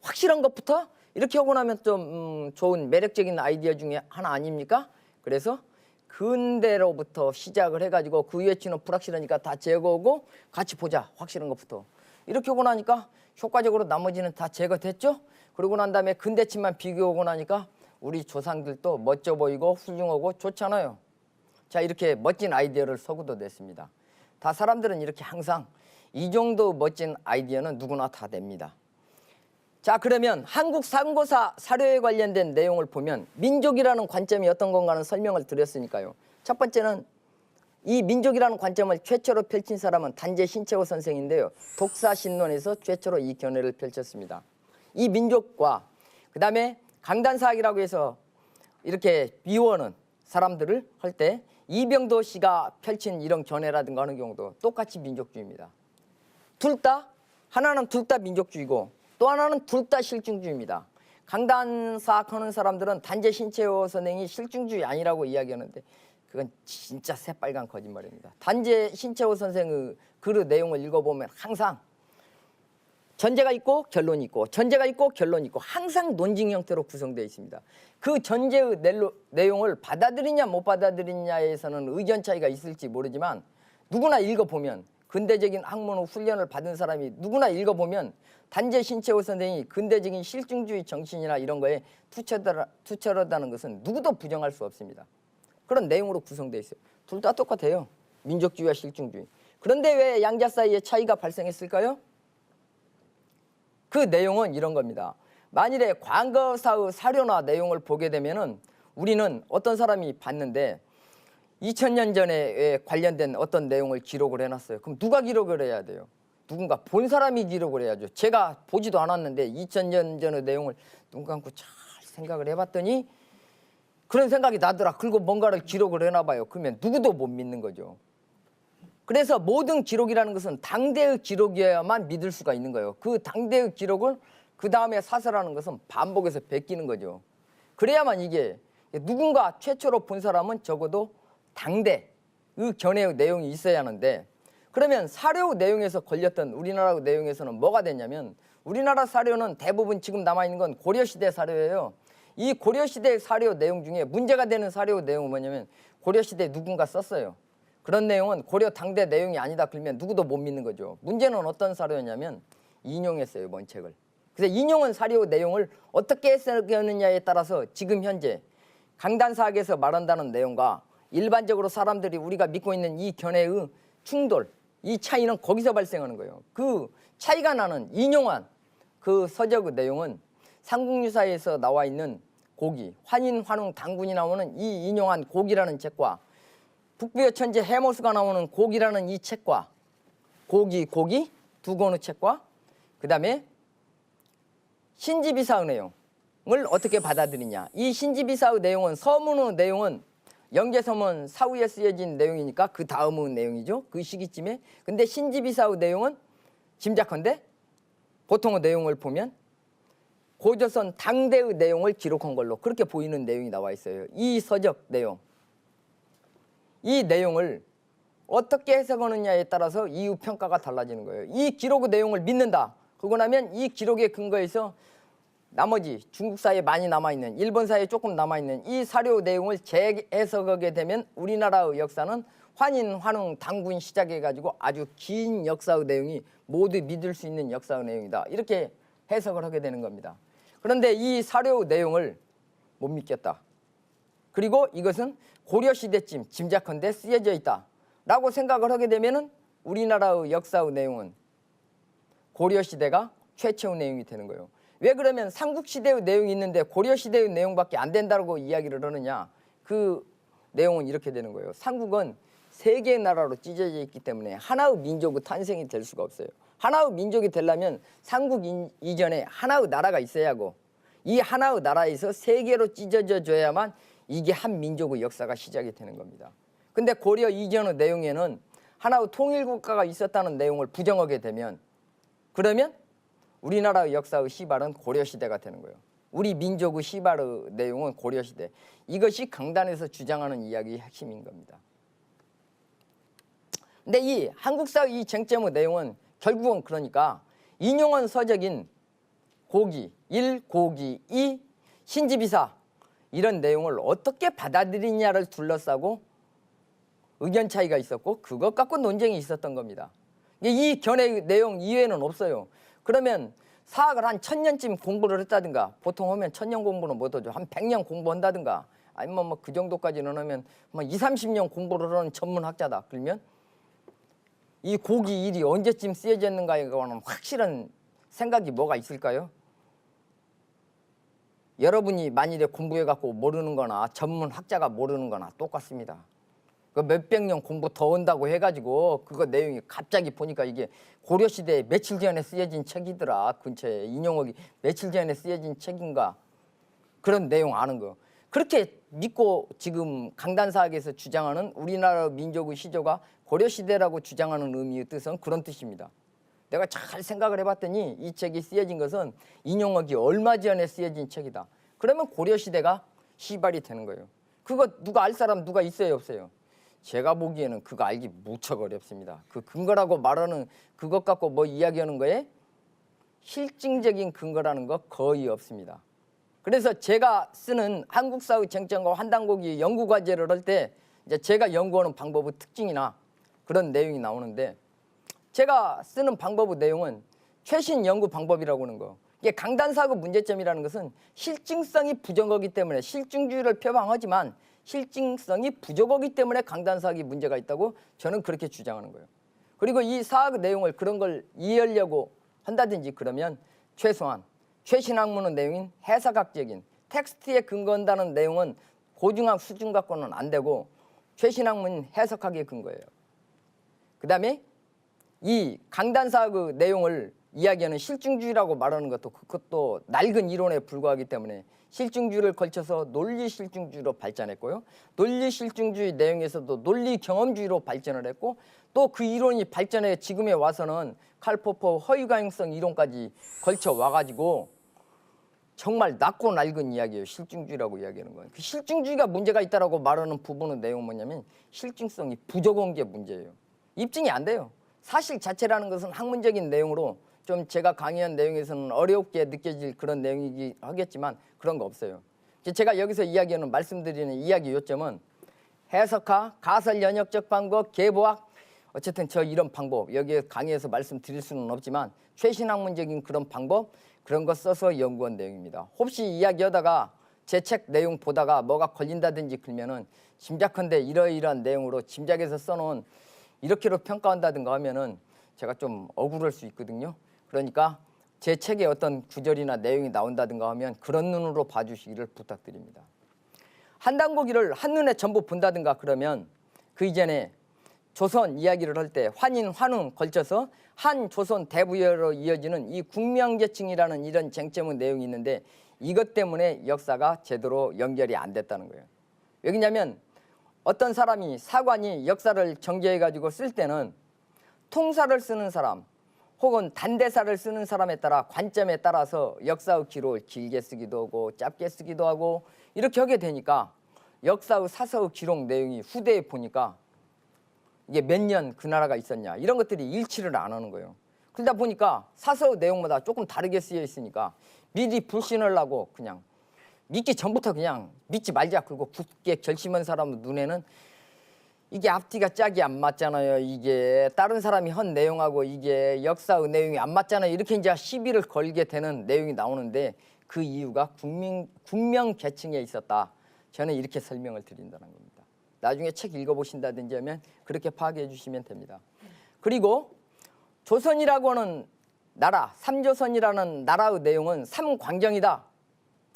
확실한 것부터 이렇게 하고 나면 좀 좋은 매력적인 아이디어 중에 하나 아닙니까? 그래서 근대로부터 시작을 해가지고 그 위에 치는 불확실하니까 다 제거하고 같이 보자 확실한 것부터 이렇게 하고 나니까 효과적으로 나머지는 다 제거됐죠? 그러고 난 다음에 근대치만 비교하고 나니까 우리 조상들도 멋져 보이고 훌륭하고 좋잖아요. 자 이렇게 멋진 아이디어를 서구도 냈습니다. 다 사람들은 이렇게 항상 이 정도 멋진 아이디어는 누구나 다 냅니다. 자 그러면 한국 상고사 사료에 관련된 내용을 보면 민족이라는 관점이 어떤 건가는 설명을 드렸으니까요. 첫 번째는 이 민족이라는 관점을 최초로 펼친 사람은 단재 신채호 선생인데요. 독사신론에서 최초로 이 견해를 펼쳤습니다. 이 민족과 그 다음에 강단사학이라고 해서 이렇게 비워는 사람들을 할 때 이병도 씨가 펼친 이런 견해라든가 하는 경우도 똑같이 민족주의입니다. 둘 다 하나는 둘 다 민족주의고 또 하나는 둘 다 실증주의입니다. 강단사학 하는 사람들은 단재 신채호 선생이 실증주의 아니라고 이야기하는데 그건 진짜 새빨간 거짓말입니다. 단재 신채호 선생의 글 내용을 읽어보면 항상 전제가 있고 결론이 있고 전제가 있고 결론이 있고 항상 논증 형태로 구성되어 있습니다. 그 전제의 내용을 받아들이냐 못 받아들이냐에서는 의견 차이가 있을지 모르지만 누구나 읽어보면 근대적인 학문의 훈련을 받은 사람이 누구나 읽어보면 단재 신채호 선생이 근대적인 실증주의 정신이나 이런 거에 투철하다는 것은 누구도 부정할 수 없습니다. 그런 내용으로 구성되어 있어요. 둘 다 똑같아요. 민족주의와 실증주의. 그런데 왜 양자 사이에 차이가 발생했을까요? 그 내용은 이런 겁니다. 만일에 과거사의 사료나 내용을 보게 되면은 우리는 어떤 사람이 봤는데 2000년 전에 관련된 어떤 내용을 기록을 해놨어요. 그럼 누가 기록을 해야 돼요? 누군가 본 사람이 기록을 해야죠. 제가 보지도 않았는데 2000년 전의 내용을 눈 감고 잘 생각을 해봤더니 그런 생각이 나더라. 그리고 뭔가를 기록을 해놔 봐요. 그러면 누구도 못 믿는 거죠. 그래서 모든 기록이라는 것은 당대의 기록이어야만 믿을 수가 있는 거예요. 그 당대의 기록을 그 다음에 사설하는 것은 반복해서 베끼는 거죠. 그래야만 이게 누군가 최초로 본 사람은 적어도 당대의 견해의 내용이 있어야 하는데, 그러면 사료 내용에서 걸렸던 우리나라 내용에서는 뭐가 됐냐면, 우리나라 사료는 대부분 지금 남아있는 건 고려시대 사료예요. 이 고려시대 사료 내용 중에 문제가 되는 사료 내용은 뭐냐면 고려시대에 누군가 썼어요. 그런 내용은 고려 당대 내용이 아니다 그러면 누구도 못 믿는 거죠. 문제는 어떤 사료였냐면 인용했어요, 뭔 책을. 그래서 인용한 사료 내용을 어떻게 해석하느냐에 따라서 지금 현재 강단사학에서 말한다는 내용과 일반적으로 사람들이 우리가 믿고 있는 이 견해의 충돌, 이 차이는 거기서 발생하는 거예요. 그 차이가 나는 인용한 그 서적의 내용은 삼국유사에서 나와 있는 고기, 환인, 환웅, 당군이 나오는 이 인용한 고기라는 책과 북부의 천재 해모수가 나오는 고기라는 이 책과 고기 두 권의 책과 그 다음에 신지비사의 내용을 어떻게 받아들이냐. 이 신지비사의 내용은 서문의 내용은 영계서문 사후에 쓰여진 내용이니까 그 다음의 내용이죠. 그 시기쯤에. 근데 신지비사의 내용은 짐작컨대 보통의 내용을 보면 고조선 당대의 내용을 기록한 걸로 그렇게 보이는 내용이 나와 있어요. 이 서적 내용. 이 내용을 어떻게 해석하느냐에 따라서 이후 평가가 달라지는 거예요. 이 기록의 내용을 믿는다. 그러고 나면 이 기록에 근거해서 나머지 중국사에 많이 남아있는, 일본사에 조금 남아있는 이 사료 내용을 재해석하게 되면 우리나라의 역사는 환인, 환웅, 당군 시작해가지고 아주 긴 역사의 내용이 모두 믿을 수 있는 역사의 내용이다. 이렇게 해석을 하게 되는 겁니다. 그런데 이 사료 내용을 못 믿겠다. 그리고 이것은 고려시대쯤 짐작컨대 쓰여져 있다 라고 생각을 하게 되면 우리나라의 역사의 내용은 고려시대가 최초의 내용이 되는 거예요. 왜 그러면 삼국시대의 내용이 있는데 고려시대의 내용밖에 안 된다고 이야기를 하느냐. 그 내용은 이렇게 되는 거예요. 삼국은 세 개의 나라로 찢어져 있기 때문에 하나의 민족의 탄생이 될 수가 없어요. 하나의 민족이 되려면 삼국 이전에 하나의 나라가 있어야 하고 이 하나의 나라에서 세 개로 찢어져 줘야만 이게 한 민족의 역사가 시작이 되는 겁니다. 근데 고려 이전의 내용에는 하나의 통일국가가 있었다는 내용을 부정하게 되면 그러면 우리나라의 역사의 시발은 고려시대가 되는 거예요. 우리 민족의 시발의 내용은 고려시대. 이것이 강단에서 주장하는 이야기의 핵심인 겁니다. 근데 이 한국사의 이 쟁점의 내용은 결국은 그러니까 인용한 서적인 고기 1, 고기 2, 신지비사 이런 내용을 어떻게 받아들이냐를 둘러싸고 의견 차이가 있었고 그것 갖고 논쟁이 있었던 겁니다. 이 견해 내용 이외에는 없어요. 그러면 사학을 한 1000년쯤 공부를 했다든가, 보통 하면 1000년 공부는 못하죠. 한 100년 공부한다든가, 아니면 뭐 그 정도까지는 하면 뭐 20, 30년 공부를 하는 전문학자다. 그러면 이 고기 일이 언제쯤 쓰여졌는가에 관한 확실한 생각이 뭐가 있을까요? 여러분이 만일에 공부해갖고 모르는 거나 전문학자가 모르는 거나 똑같습니다. 그 몇백 년 공부 더 한다고 해가지고 그거 내용이 갑자기 보니까 이게 고려시대에 며칠 전에 쓰여진 책이더라. 근처에 인용하기 며칠 전에 쓰여진 책인가. 그런 내용 아는 거. 그렇게 믿고 지금 강단사학에서 주장하는 우리나라 민족의 시조가 고려시대라고 주장하는 의미의 뜻은 그런 뜻입니다. 내가 잘 생각을 해봤더니 이 책이 쓰여진 것은 인용하기 얼마 전에 쓰여진 책이다. 그러면 고려시대가 시발이 되는 거예요. 그거 누가 알 사람 누가 있어요 없어요? 제가 보기에는 그거 알기 무척 어렵습니다. 그 근거라고 말하는 그것 갖고 뭐 이야기하는 거에 실증적인 근거라는 거 거의 없습니다. 그래서 제가 쓰는 한국사의 쟁점과 환단고기 연구과제를 할 때 이제 제가 연구하는 방법의 특징이나 그런 내용이 나오는데 제가 쓰는 방법의 내용은 최신 연구 방법이라고 하는 거. 이게 강단사학의 문제점이라는 것은 실증성이 부족하기 때문에 실증주의를 표방하지만 실증성이 부족하기 때문에 강단사학이 문제가 있다고 저는 그렇게 주장하는 거예요. 그리고 이 사학 내용을 그런 걸 이해하려고 한다든지 그러면 최소한 최신 학문의 내용인 해석학적인 텍스트에 근거한다는 내용은 고중학 수준 갖고는 안 되고 최신 학문 해석학에 근거해요. 그 다음에 이 강단사 그 내용을 이야기하는 실증주의라고 말하는 것도 그것도 낡은 이론에 불과하기 때문에 실증주의를 걸쳐서 논리 실증주의로 발전했고요. 논리 실증주의 내용에서도 논리 경험주의로 발전을 했고 또 그 이론이 발전해 지금에 와서는 칼 포퍼 허위 가능성 이론까지 걸쳐 와가지고 정말 낮고 낡은 이야기예요. 실증주의라고 이야기하는 건. 그 실증주의가 문제가 있다라고 말하는 부분은 내용은 뭐냐면 실증성이 부족한 게 문제예요. 입증이 안 돼요. 사실 자체라는 것은 학문적인 내용으로 좀 제가 강의한 내용에서는 어렵게 느껴질 그런 내용이긴 하겠지만 그런 거 없어요. 제가 여기서 이야기하는 말씀드리는 이야기 요점은 해석학, 가설 연역적 방법, 계보학 어쨌든 저 이런 방법 여기에 강의에서 말씀드릴 수는 없지만 최신 학문적인 그런 방법 그런 거 써서 연구한 내용입니다. 혹시 이야기하다가 제 책 내용 보다가 뭐가 걸린다든지 그러면은 짐작컨대 이러이러한 내용으로 짐작해서 써놓은 이렇게로 평가한다든가 하면은 제가 좀 억울할 수 있거든요. 그러니까 제 책에 어떤 구절이나 내용이 나온다든가 하면 그런 눈으로 봐주시기를 부탁드립니다. 한단고기를 한눈에 전부 본다든가 그러면 그 이전에 조선 이야기를 할 때 환인, 환웅 걸쳐서 한 조선 대부여로 이어지는 이 국명계층이라는 이런 쟁점의 내용이 있는데 이것 때문에 역사가 제대로 연결이 안 됐다는 거예요. 왜냐하면 어떤 사람이 사관이 역사를 전개해가지고 쓸 때는 통사를 쓰는 사람 혹은 단대사를 쓰는 사람에 따라 관점에 따라서 역사의 기록을 길게 쓰기도 하고 짧게 쓰기도 하고 이렇게 하게 되니까 역사의 사서의 기록 내용이 후대에 보니까 이게 몇 년 그 나라가 있었냐 이런 것들이 일치를 안 하는 거예요. 그러다 보니까 사서 내용마다 조금 다르게 쓰여 있으니까 미리 불신을 하고 그냥 믿기 전부터 그냥 믿지 말자 그리고 굳게 결심한 사람 눈에는 이게 앞뒤가 짝이 안 맞잖아요. 이게 다른 사람이 한 내용하고 이게 역사의 내용이 안 맞잖아요. 이렇게 이제 시비를 걸게 되는 내용이 나오는데 그 이유가 국명계층에 있었다. 저는 이렇게 설명을 드린다는 겁니다. 나중에 책 읽어보신다든지 하면 그렇게 파악해 주시면 됩니다. 그리고 조선이라고 하는 나라, 삼조선이라는 나라의 내용은 삼관경이다.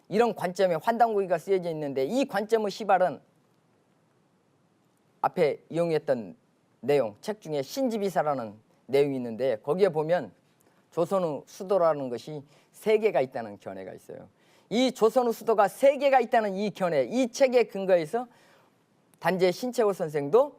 이런 관점에 환단고기가 쓰여져 있는데 이 관점의 시발은 앞에 이용했던 내용, 책 중에 신지비사라는 내용이 있는데 거기에 보면 조선의 수도라는 것이 3개가 있다는 견해가 있어요. 이 조선의 수도가 3개가 있다는 이 견해, 이 책에 근거해서 단재 신채호 선생도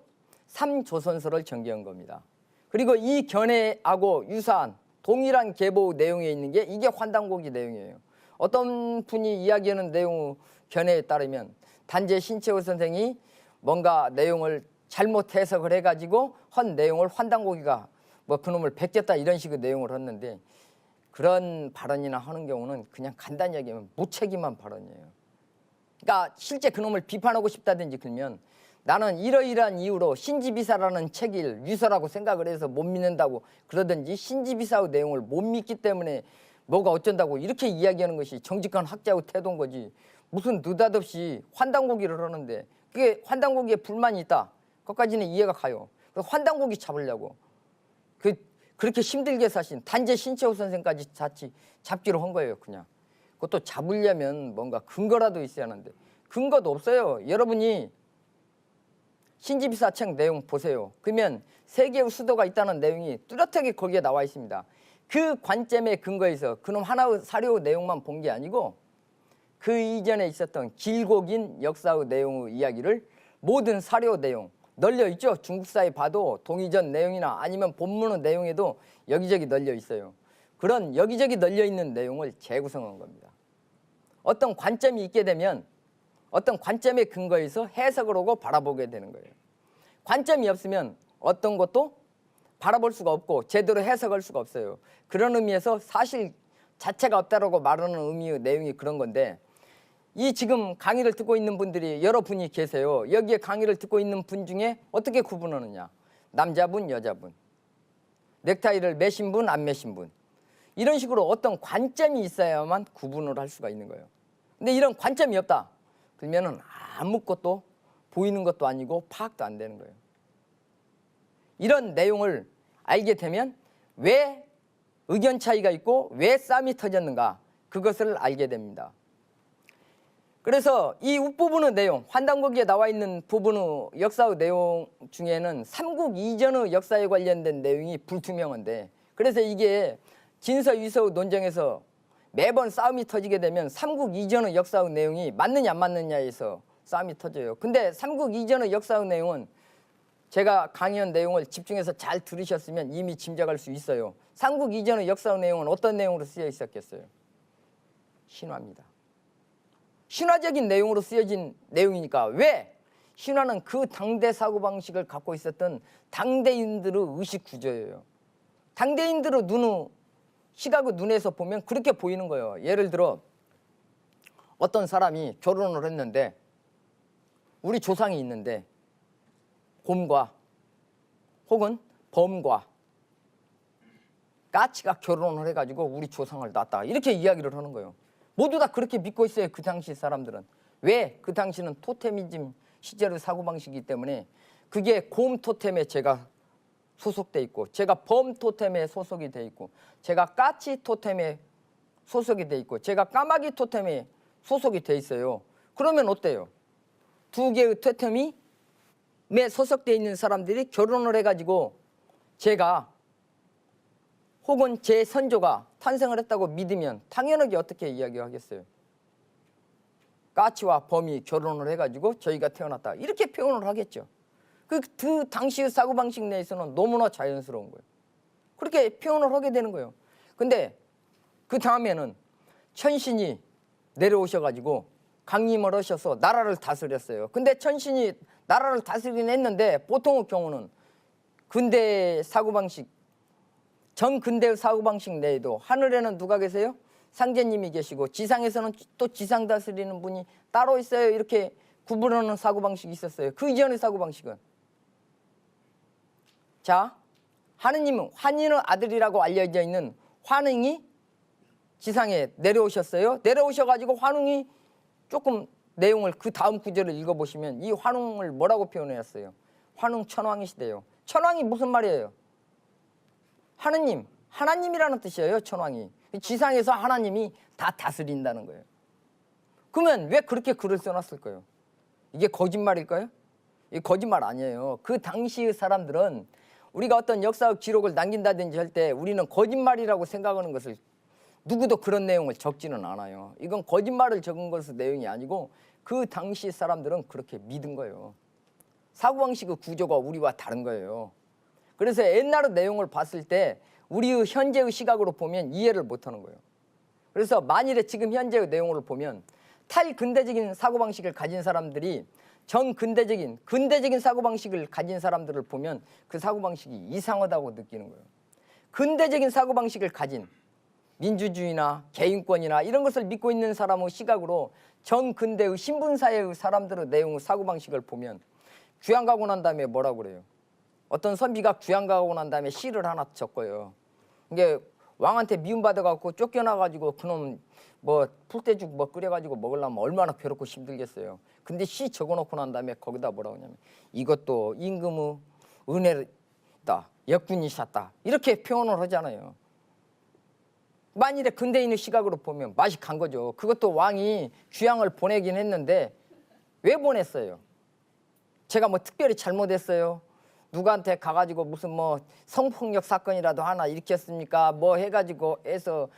삼조선서를 전개한 겁니다. 그리고 이 견해하고 유사한 동일한 계보 내용에 있는 게 이게 환단고기 내용이에요. 어떤 분이 이야기하는 내용 견해에 따르면 단재 신채호 선생이 뭔가 내용을 잘못 해석을 해가지고 한 내용을 환단고기가 뭐 그놈을 베꼈다 이런 식의 내용을 했는데 그런 발언이나 하는 경우는 그냥 간단히 얘기하면 무책임한 발언이에요. 그러니까 실제 그놈을 비판하고 싶다든지 그러면 나는 이러이러한 이유로 신지비사라는 책을 유서라고 생각을 해서 못 믿는다고 그러든지 신지비사의 내용을 못 믿기 때문에 뭐가 어쩐다고 이렇게 이야기하는 것이 정직한 학자의 태도인 거지 무슨 느닷없이 환단고기를 하는데 그게 환단고기에 불만이 있다. 그것까지는 이해가 가요. 그래서 환단고기 잡으려고 그렇게 힘들게 사신 단재 신채호 선생까지 잡기로 한 거예요. 그냥 그것도 잡으려면 뭔가 근거라도 있어야 하는데 근거도 없어요. 여러분이 신지비사 책 내용 보세요. 그러면 3개의 수도가 있다는 내용이 뚜렷하게 거기에 나와 있습니다. 그 관점에 근거해서 그놈 하나의 사료 내용만 본 게 아니고 그 이전에 있었던 길고 긴 역사의 내용의 이야기를 모든 사료 내용 널려 있죠. 중국사에 봐도 동이전 내용이나 아니면 본문의 내용에도 여기저기 널려 있어요. 그런 여기저기 널려 있는 내용을 재구성한 겁니다. 어떤 관점이 있게 되면 어떤 관점에 근거해서 해석을 하고 바라보게 되는 거예요. 관점이 없으면 어떤 것도 바라볼 수가 없고 제대로 해석할 수가 없어요. 그런 의미에서 사실 자체가 없다라고 말하는 의미의 내용이 그런 건데 이 지금 강의를 듣고 있는 분들이 여러 분이 계세요. 여기에 강의를 듣고 있는 분 중에 어떻게 구분하느냐. 남자분, 여자분. 넥타이를 매신 분, 안 매신 분. 이런 식으로 어떤 관점이 있어야만 구분을 할 수가 있는 거예요. 근데 이런 관점이 없다. 그러면은 아무것도 보이는 것도 아니고 파악도 안 되는 거예요. 이런 내용을 알게 되면 왜 의견 차이가 있고 왜 싸움이 터졌는가 그것을 알게 됩니다. 그래서 이 윗부분의 내용, 환단고기에 나와 있는 부분의 역사의 내용 중에는 삼국 이전의 역사에 관련된 내용이 불투명한데, 그래서 이게 진서 위서 논쟁에서 매번 싸움이 터지게 되면 삼국 이전의 역사의 내용이 맞느냐 안 맞느냐에서 싸움이 터져요. 근데 삼국 이전의 역사의 내용은 제가 강의한 내용을 집중해서 잘 들으셨으면 이미 짐작할 수 있어요. 삼국 이전의 역사의 내용은 어떤 내용으로 쓰여 있었겠어요? 신화입니다. 신화적인 내용으로 쓰여진 내용이니까. 왜? 신화는 그 당대 사고방식을 갖고 있었던 당대인들의 의식 구조예요. 당대인들의 시각의 눈에서 보면 그렇게 보이는 거예요. 예를 들어 어떤 사람이 결혼을 했는데, 우리 조상이 있는데 곰과 혹은 범과 까치가 결혼을 해가지고 우리 조상을 낳았다, 이렇게 이야기를 하는 거예요. 모두 다 그렇게 믿고 있어요, 그 당시 사람들은. 왜? 그 당시는 토테미즘 시절의 사고방식이기 때문에. 그게 곰 토템에 제가 소속돼 있고, 제가 범 토템에 소속이 돼 있고, 제가 까치 토템에 소속이 돼 있고, 제가 까마귀 토템에 소속이 돼 있어요. 그러면 어때요? 두 개의 토템이 소속돼 있는 사람들이 결혼을 해가지고 제가 혹은 제 선조가 탄생을 했다고 믿으면 당연하게 어떻게 이야기하겠어요? 까치와 범이 결혼을 해가지고 저희가 태어났다, 이렇게 표현을 하겠죠. 그 당시의 사고방식 내에서는 너무나 자연스러운 거예요. 그렇게 표현을 하게 되는 거예요. 근데 그 다음에는 천신이 내려오셔가지고 강림을 하셔서 나라를 다스렸어요. 근데 천신이 나라를 다스리긴 했는데 보통의 경우는 근대 사고방식, 정근대의 사고방식 내에도 하늘에는 누가 계세요? 상제님이 계시고 지상에서는 또 지상 다스리는 분이 따로 있어요. 이렇게 구분하는 사고방식이 있었어요. 그 이전의 사고방식은, 자, 하느님은 환인의 아들이라고 알려져 있는 환웅이 지상에 내려오셨어요. 내려오셔가지고 환웅이 조금 내용을 그 다음 구절을 읽어보시면 이 환웅을 뭐라고 표현했어요? 환웅 천왕이 시대요. 천왕이 무슨 말이에요? 하느님, 하나님이라는 뜻이에요. 천왕이. 지상에서 하나님이 다 다스린다는 거예요. 그러면 왜 그렇게 글을 써놨을까요? 이게 거짓말일까요? 이게 거짓말 아니에요. 그 당시의 사람들은 우리가 어떤 역사적 기록을 남긴다든지 할 때 우리는 거짓말이라고 생각하는 것을, 누구도 그런 내용을 적지는 않아요. 이건 거짓말을 적은 것의 내용이 아니고 그 당시 사람들은 그렇게 믿은 거예요. 사고방식의 구조가 우리와 다른 거예요. 그래서 옛날의 내용을 봤을 때 우리의 현재의 시각으로 보면 이해를 못하는 거예요. 그래서 만일에 지금 현재의 내용을 보면 탈근대적인 사고방식을 가진 사람들이 근대적인 사고방식을 가진 사람들을 보면 그 사고방식이 이상하다고 느끼는 거예요. 근대적인 사고방식을 가진 민주주의나 개인권이나 이런 것을 믿고 있는 사람의 시각으로 정근대의 신분사회의 사람들의 내용의 사고방식을 보면, 귀양 가고 난 다음에 뭐라고 그래요? 어떤 선비가 귀양 가고 난 다음에 시를 하나 적어요. 이게 왕한테 미움받아갖고 쫓겨나가지고 그놈 뭐 풀떼죽 뭐 끓여가지고 먹으려면 얼마나 괴롭고 힘들겠어요. 근데 시 적어놓고 난 다음에 거기다 뭐라고 하냐면 이것도 임금의 은혜다, 역군이셨다, 이렇게 표현을 하잖아요. 만일에 근대인의 시각으로 보면 맛이 간 거죠. 그것도 왕이 귀양을 보내긴 했는데 왜 보냈어요? 제가 뭐 특별히 잘못했어요? 누구한테 가가지고 무슨 뭐 성폭력 사건이라도 하나 일으켰습니까? 뭐 해가지고 해서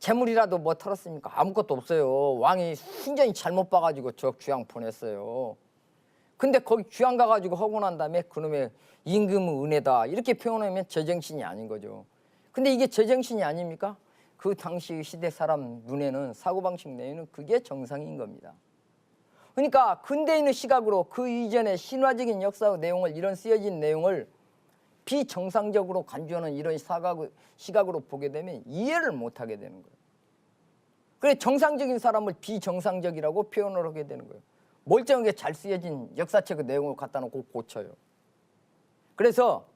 재물이라도 뭐 털었습니까? 아무것도 없어요. 왕이 순전히 잘못 봐가지고 저 귀양 보냈어요. 근데 거기 귀양 가가지고 하고 난 다음에 그놈의 임금의 은혜다, 이렇게 표현하면 제정신이 아닌 거죠. 근데 이게 제정신이 아닙니까? 그 당시 시대 사람 눈에는, 사고방식 내에는 그게 정상인 겁니다. 그러니까 근대인의 시각으로 그 이전의 신화적인 역사의 내용을, 이런 쓰여진 내용을 비정상적으로 간주하는 이런 시각으로 보게 되면 이해를 못하게 되는 거예요. 그래 정상적인 사람을 비정상적이라고 표현을 하게 되는 거예요. 멀쩡하게 잘 쓰여진 역사책의 내용을 갖다 놓고 고쳐요. 그래서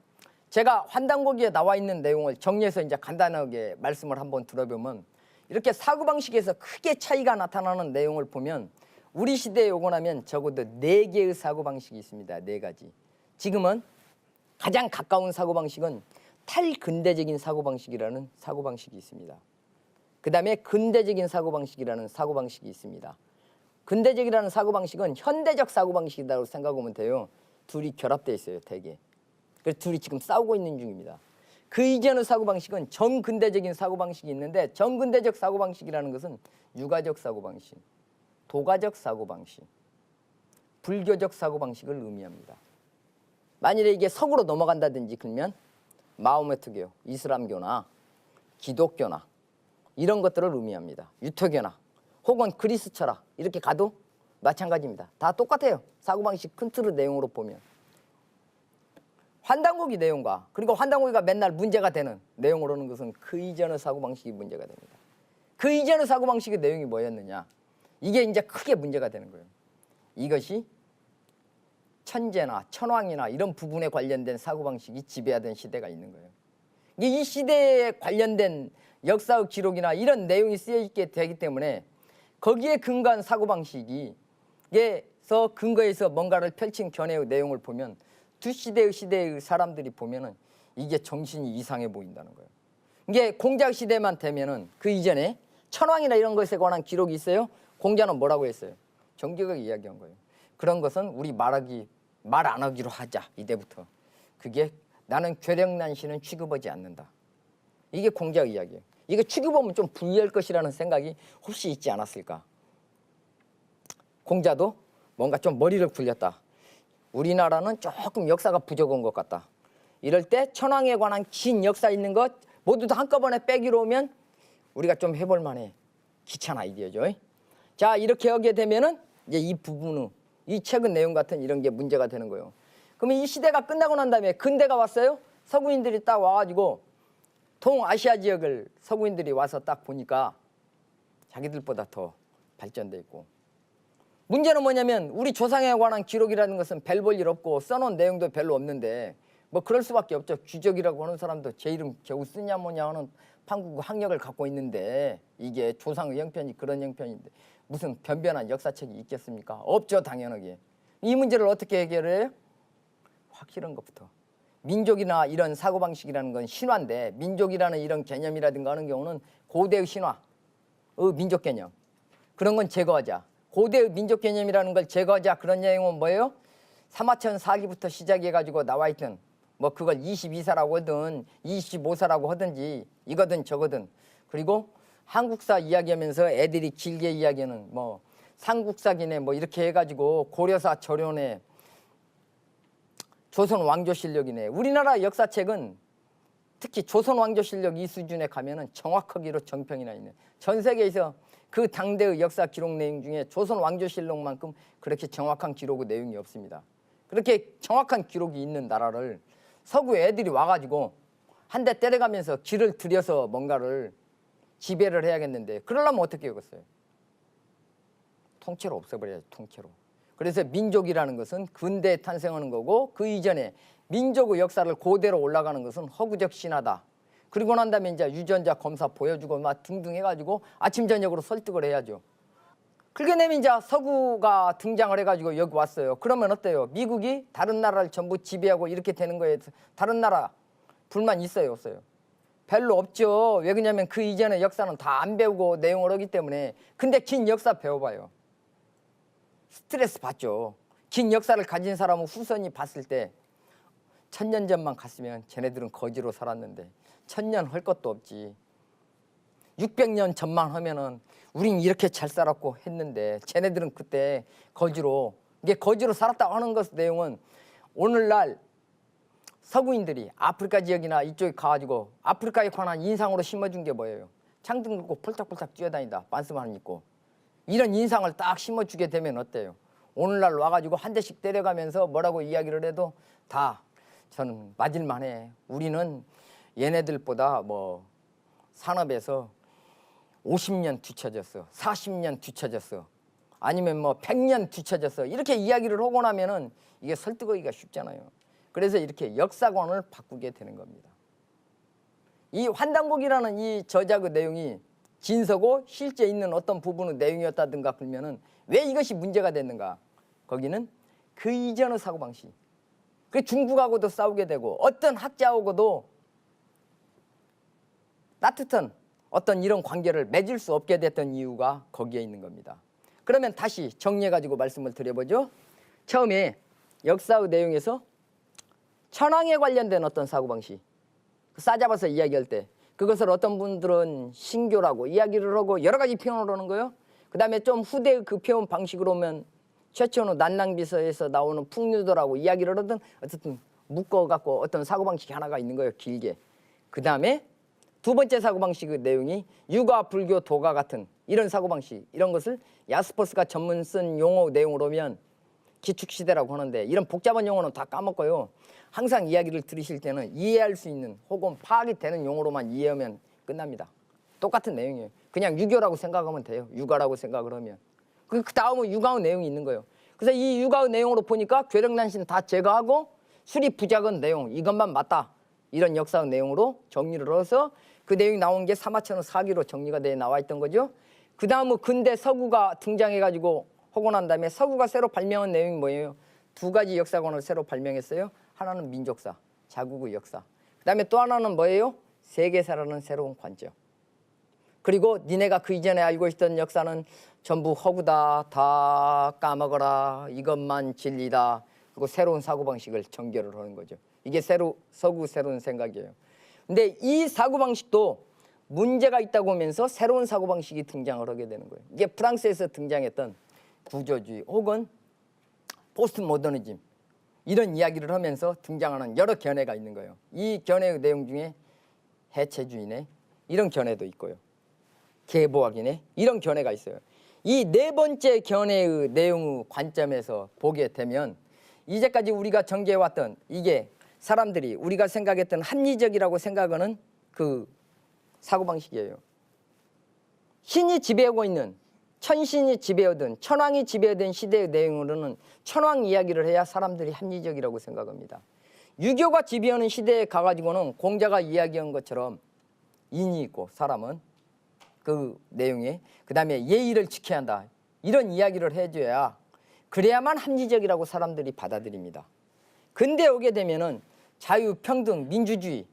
제가 환단고기에 나와 있는 내용을 정리해서 이제 간단하게 말씀을 한번 들어보면, 이렇게 사고방식에서 크게 차이가 나타나는 내용을 보면 우리 시대에 오고 나면 적어도 4개의 사고방식이 있습니다. 4가지. 지금은 가장 가까운 사고방식은 탈근대적인 사고방식이라는 사고방식이 있습니다. 그 다음에 근대적인 사고방식이라는 사고방식이 있습니다. 근대적이라는 사고방식은 현대적 사고방식이라고 생각하면 돼요. 둘이 결합되어 있어요, 대개. 그래서 둘이 지금 싸우고 있는 중입니다. 그 이전의 사고방식은 정근대적인 사고방식이 있는데, 정근대적 사고방식이라는 것은 유가적 사고방식, 도가적 사고방식, 불교적 사고방식을 의미합니다. 만일에 이게 서구로 넘어간다든지 그러면 마호메트교, 이슬람교나 기독교나 이런 것들을 의미합니다. 유토교나 혹은 그리스 철학 이렇게 가도 마찬가지입니다. 다 똑같아요. 사고방식 큰 틀의 내용으로 보면. 환단고기 내용과 그리고 환단고기가 맨날 문제가 되는 내용으로는 것은 그 이전의 사고방식이 문제가 됩니다. 그 이전의 사고방식의 내용이 뭐였느냐, 이게 이제 크게 문제가 되는 거예요. 이것이 천재나 천왕이나 이런 부분에 관련된 사고방식이 지배하던 시대가 있는 거예요. 이 시대에 관련된 역사의 기록이나 이런 내용이 쓰여 있게 되기 때문에 거기에 근거한 사고방식이 에서 근거해서 뭔가를 펼친 견해의 내용을 보면 두 시대의 사람들이 보면은 이게 정신이 이상해 보인다는 거예요. 이게 공자 시대만 되면은 그 이전에 천왕이나 이런 것에 관한 기록이 있어요. 공자는 뭐라고 했어요? 정직하게 이야기한 거예요. 그런 것은 우리 말 안 하기로 하자. 이때부터. 그게 나는 괴력난신은 취급하지 않는다. 이게 공자의 이야기예요. 이게 취급하면 좀 불리할 것이라는 생각이 혹시 있지 않았을까? 공자도 뭔가 좀 머리를 굴렸다. 우리나라는 조금 역사가 부족한 것 같다. 이럴 때 천황에 관한 긴 역사 있는 것 모두 다 한꺼번에 빼기로 오면 우리가 좀 해볼 만해. 귀찮아 아이디어죠. 자, 이렇게 하게 되면은 이제 이 부분은 이 책의 내용 같은 이런 게 문제가 되는 거예요. 그러면 이 시대가 끝나고 난 다음에 근대가 왔어요. 서구인들이 딱 와가지고 동아시아 지역을 서구인들이 와서 딱 보니까 자기들보다 더 발전돼 있고, 문제는 뭐냐면 우리 조상에 관한 기록이라는 것은 별 볼 일 없고 써놓은 내용도 별로 없는데 뭐 그럴 수밖에 없죠. 귀족이라고 하는 사람도 제 이름 겨우 쓰냐 뭐냐 하는 판국 학력을 갖고 있는데 이게 조상의 형편이 그런 형편인데 무슨 변변한 역사책이 있겠습니까? 없죠, 당연하게. 이 문제를 어떻게 해결해요? 확실한 것부터. 민족이나 이런 사고방식이라는 건 신화인데 민족이라는 이런 개념이라든가 하는 경우는 고대의 신화의 민족 개념, 그런 건 제거하자. 고대의 민족 개념이라는 걸 제거하자. 그런 내용은 뭐예요? 사마천 사기부터 시작해가지고 나와있던 뭐 그걸 22사라고 하든 25사라고 하든지 이거든 저거든, 그리고 한국사 이야기하면서 애들이 길게 이야기하는 뭐 삼국사기네 뭐 이렇게 해가지고 고려사 절연에 조선 왕조실록이네. 우리나라 역사책은 특히 조선 왕조실록 이 수준에 가면은 정확하기로 정평이나 있네. 전 세계에서 그 당대의 역사 기록 내용 중에 조선 왕조실록만큼 그렇게 정확한 기록의 내용이 없습니다. 그렇게 정확한 기록이 있는 나라를 서구 애들이 와가지고 한 대 때려가면서 길을 들여서 뭔가를 지배를 해야겠는데 그러려면 어떻게 하겠어요? 통째로 없애버려야지, 통째로. 그래서 민족이라는 것은 근대에 탄생하는 거고 그 이전에 민족의 역사를 그대로 올라가는 것은 허구적 신화다. 그리고 난 다음에 이제 유전자 검사 보여주고 막 등등 해가지고 아침 저녁으로 설득을 해야죠. 그렇게 되면 이제 서구가 등장을 해가지고 여기 왔어요. 그러면 어때요? 미국이 다른 나라를 전부 지배하고 이렇게 되는 거에 다른 나라 불만 있어요, 없어요? 별로 없죠. 왜 그러냐면 그 이전의 역사는 다 안 배우고 내용을 하기 때문에. 근데 긴 역사 배워봐요. 스트레스 받죠. 긴 역사를 가진 사람은 후손이 봤을 때 1000년 전만 갔으면 쟤네들은 거지로 살았는데 1000년 할 것도 없지. 600년 전만 하면은 우린 이렇게 잘 살았고 했는데 쟤네들은 그때 거지로, 이게 거지로 살았다고 하는 것 내용은 오늘날 서구인들이 아프리카 지역이나 이쪽에 가가지고 아프리카에 관한 인상으로 심어준 게 뭐예요? 창등 긁고 폴짝폴짝 뛰어다니다 반스만 입고 이런 인상을 딱 심어주게 되면 어때요? 오늘날 와가지고 한 대씩 때려가면서 뭐라고 이야기를 해도 다 저는 맞을만해. 우리는 얘네들보다 뭐 산업에서 50년 뒤처졌어, 40년 뒤처졌어, 아니면 뭐 100년 뒤처졌어, 이렇게 이야기를 하고 나면은 이게 설득하기가 쉽잖아요. 그래서 이렇게 역사관을 바꾸게 되는 겁니다. 이 환단곡이라는 이 저작의 내용이 진서고 실제 있는 어떤 부분의 내용이었다든가 그러면은 왜 이것이 문제가 됐는가? 거기는 그 이전의 사고방식. 그 중국하고도 싸우게 되고 어떤 학자하고도 따뜻한 어떤 이런 관계를 맺을 수 없게 됐던 이유가 거기에 있는 겁니다. 그러면 다시 정리해가지고 말씀을 드려보죠. 처음에 역사의 내용에서 천황에 관련된 어떤 사고방식 싸잡아서 이야기할 때 그것을 어떤 분들은 신교라고 이야기를 하고 여러 가지 표현을 하는 거예요. 그 다음에 좀 후대의 그 표현 방식으로 오면 최초의 난낭비서에서 나오는 풍류도라고 이야기를 하든 어쨌든 묶어갖고 어떤 사고방식이 하나가 있는 거예요. 길게. 그 다음에 두 번째 사고방식의 내용이 유가, 불교, 도가 같은 이런 사고방식, 이런 것을 야스퍼스가 전문 쓴 용어 내용으로 하면 기축시대라고 하는데 이런 복잡한 용어는 다 까먹고요. 항상 이야기를 들으실 때는 이해할 수 있는 혹은 파악이 되는 용어로만 이해하면 끝납니다. 똑같은 내용이에요. 그냥 유교라고 생각하면 돼요. 유가라고 생각을 하면. 그 다음은 유가의 내용이 있는 거예요. 그래서 이 유가의 내용으로 보니까 괴력난신 다 제거하고 수리부작은 내용, 이것만 맞다. 이런 역사의 내용으로 정리를 해서 그 내용이 나온 게 사마천의 사기로 정리가 돼 나와 있던 거죠. 그 다음은 근대 서구가 등장해가지고 하고 난 다음에 서구가 새로 발명한 내용이 뭐예요? 두 가지 역사관을 새로 발명했어요. 하나는 민족사, 자국의 역사. 그 다음에 또 하나는 뭐예요? 세계사라는 새로운 관점. 그리고 니네가 그 이전에 알고 있던 역사는 전부 허구다, 다 까먹어라, 이것만 진리다. 그리고 새로운 사고방식을 전개를 하는 거죠. 이게 서구 새로운 생각이에요. 근데 이 사고방식도 문제가 있다고 하면서 새로운 사고방식이 등장을 하게 되는 거예요. 이게 프랑스에서 등장했던 구조주의 혹은 포스트 모더니즘 이런 이야기를 하면서 등장하는 여러 견해가 있는 거예요. 이 견해의 내용 중에 해체주의네 이런 견해도 있고요. 계보학이네 이런 견해가 있어요. 이 네 번째 견해의 내용의 관점에서 보게 되면 이제까지 우리가 전개해왔던 이게 사람들이 우리가 생각했던 합리적이라고 생각하는 그 사고방식이에요. 신이 지배하고 있는 천신이 지배하든 천왕이 지배하든 시대의 내용으로는 천왕 이야기를 해야 사람들이 합리적이라고 생각합니다. 유교가 지배하는 시대에 가가지고는 공자가 이야기한 것처럼 인이 있고 사람은 그 내용에 그 다음에 예의를 지켜야 한다. 이런 이야기를 해줘야 그래야만 합리적이라고 사람들이 받아들입니다. 근데 오게 되면은 자유, 평등, 민주주의,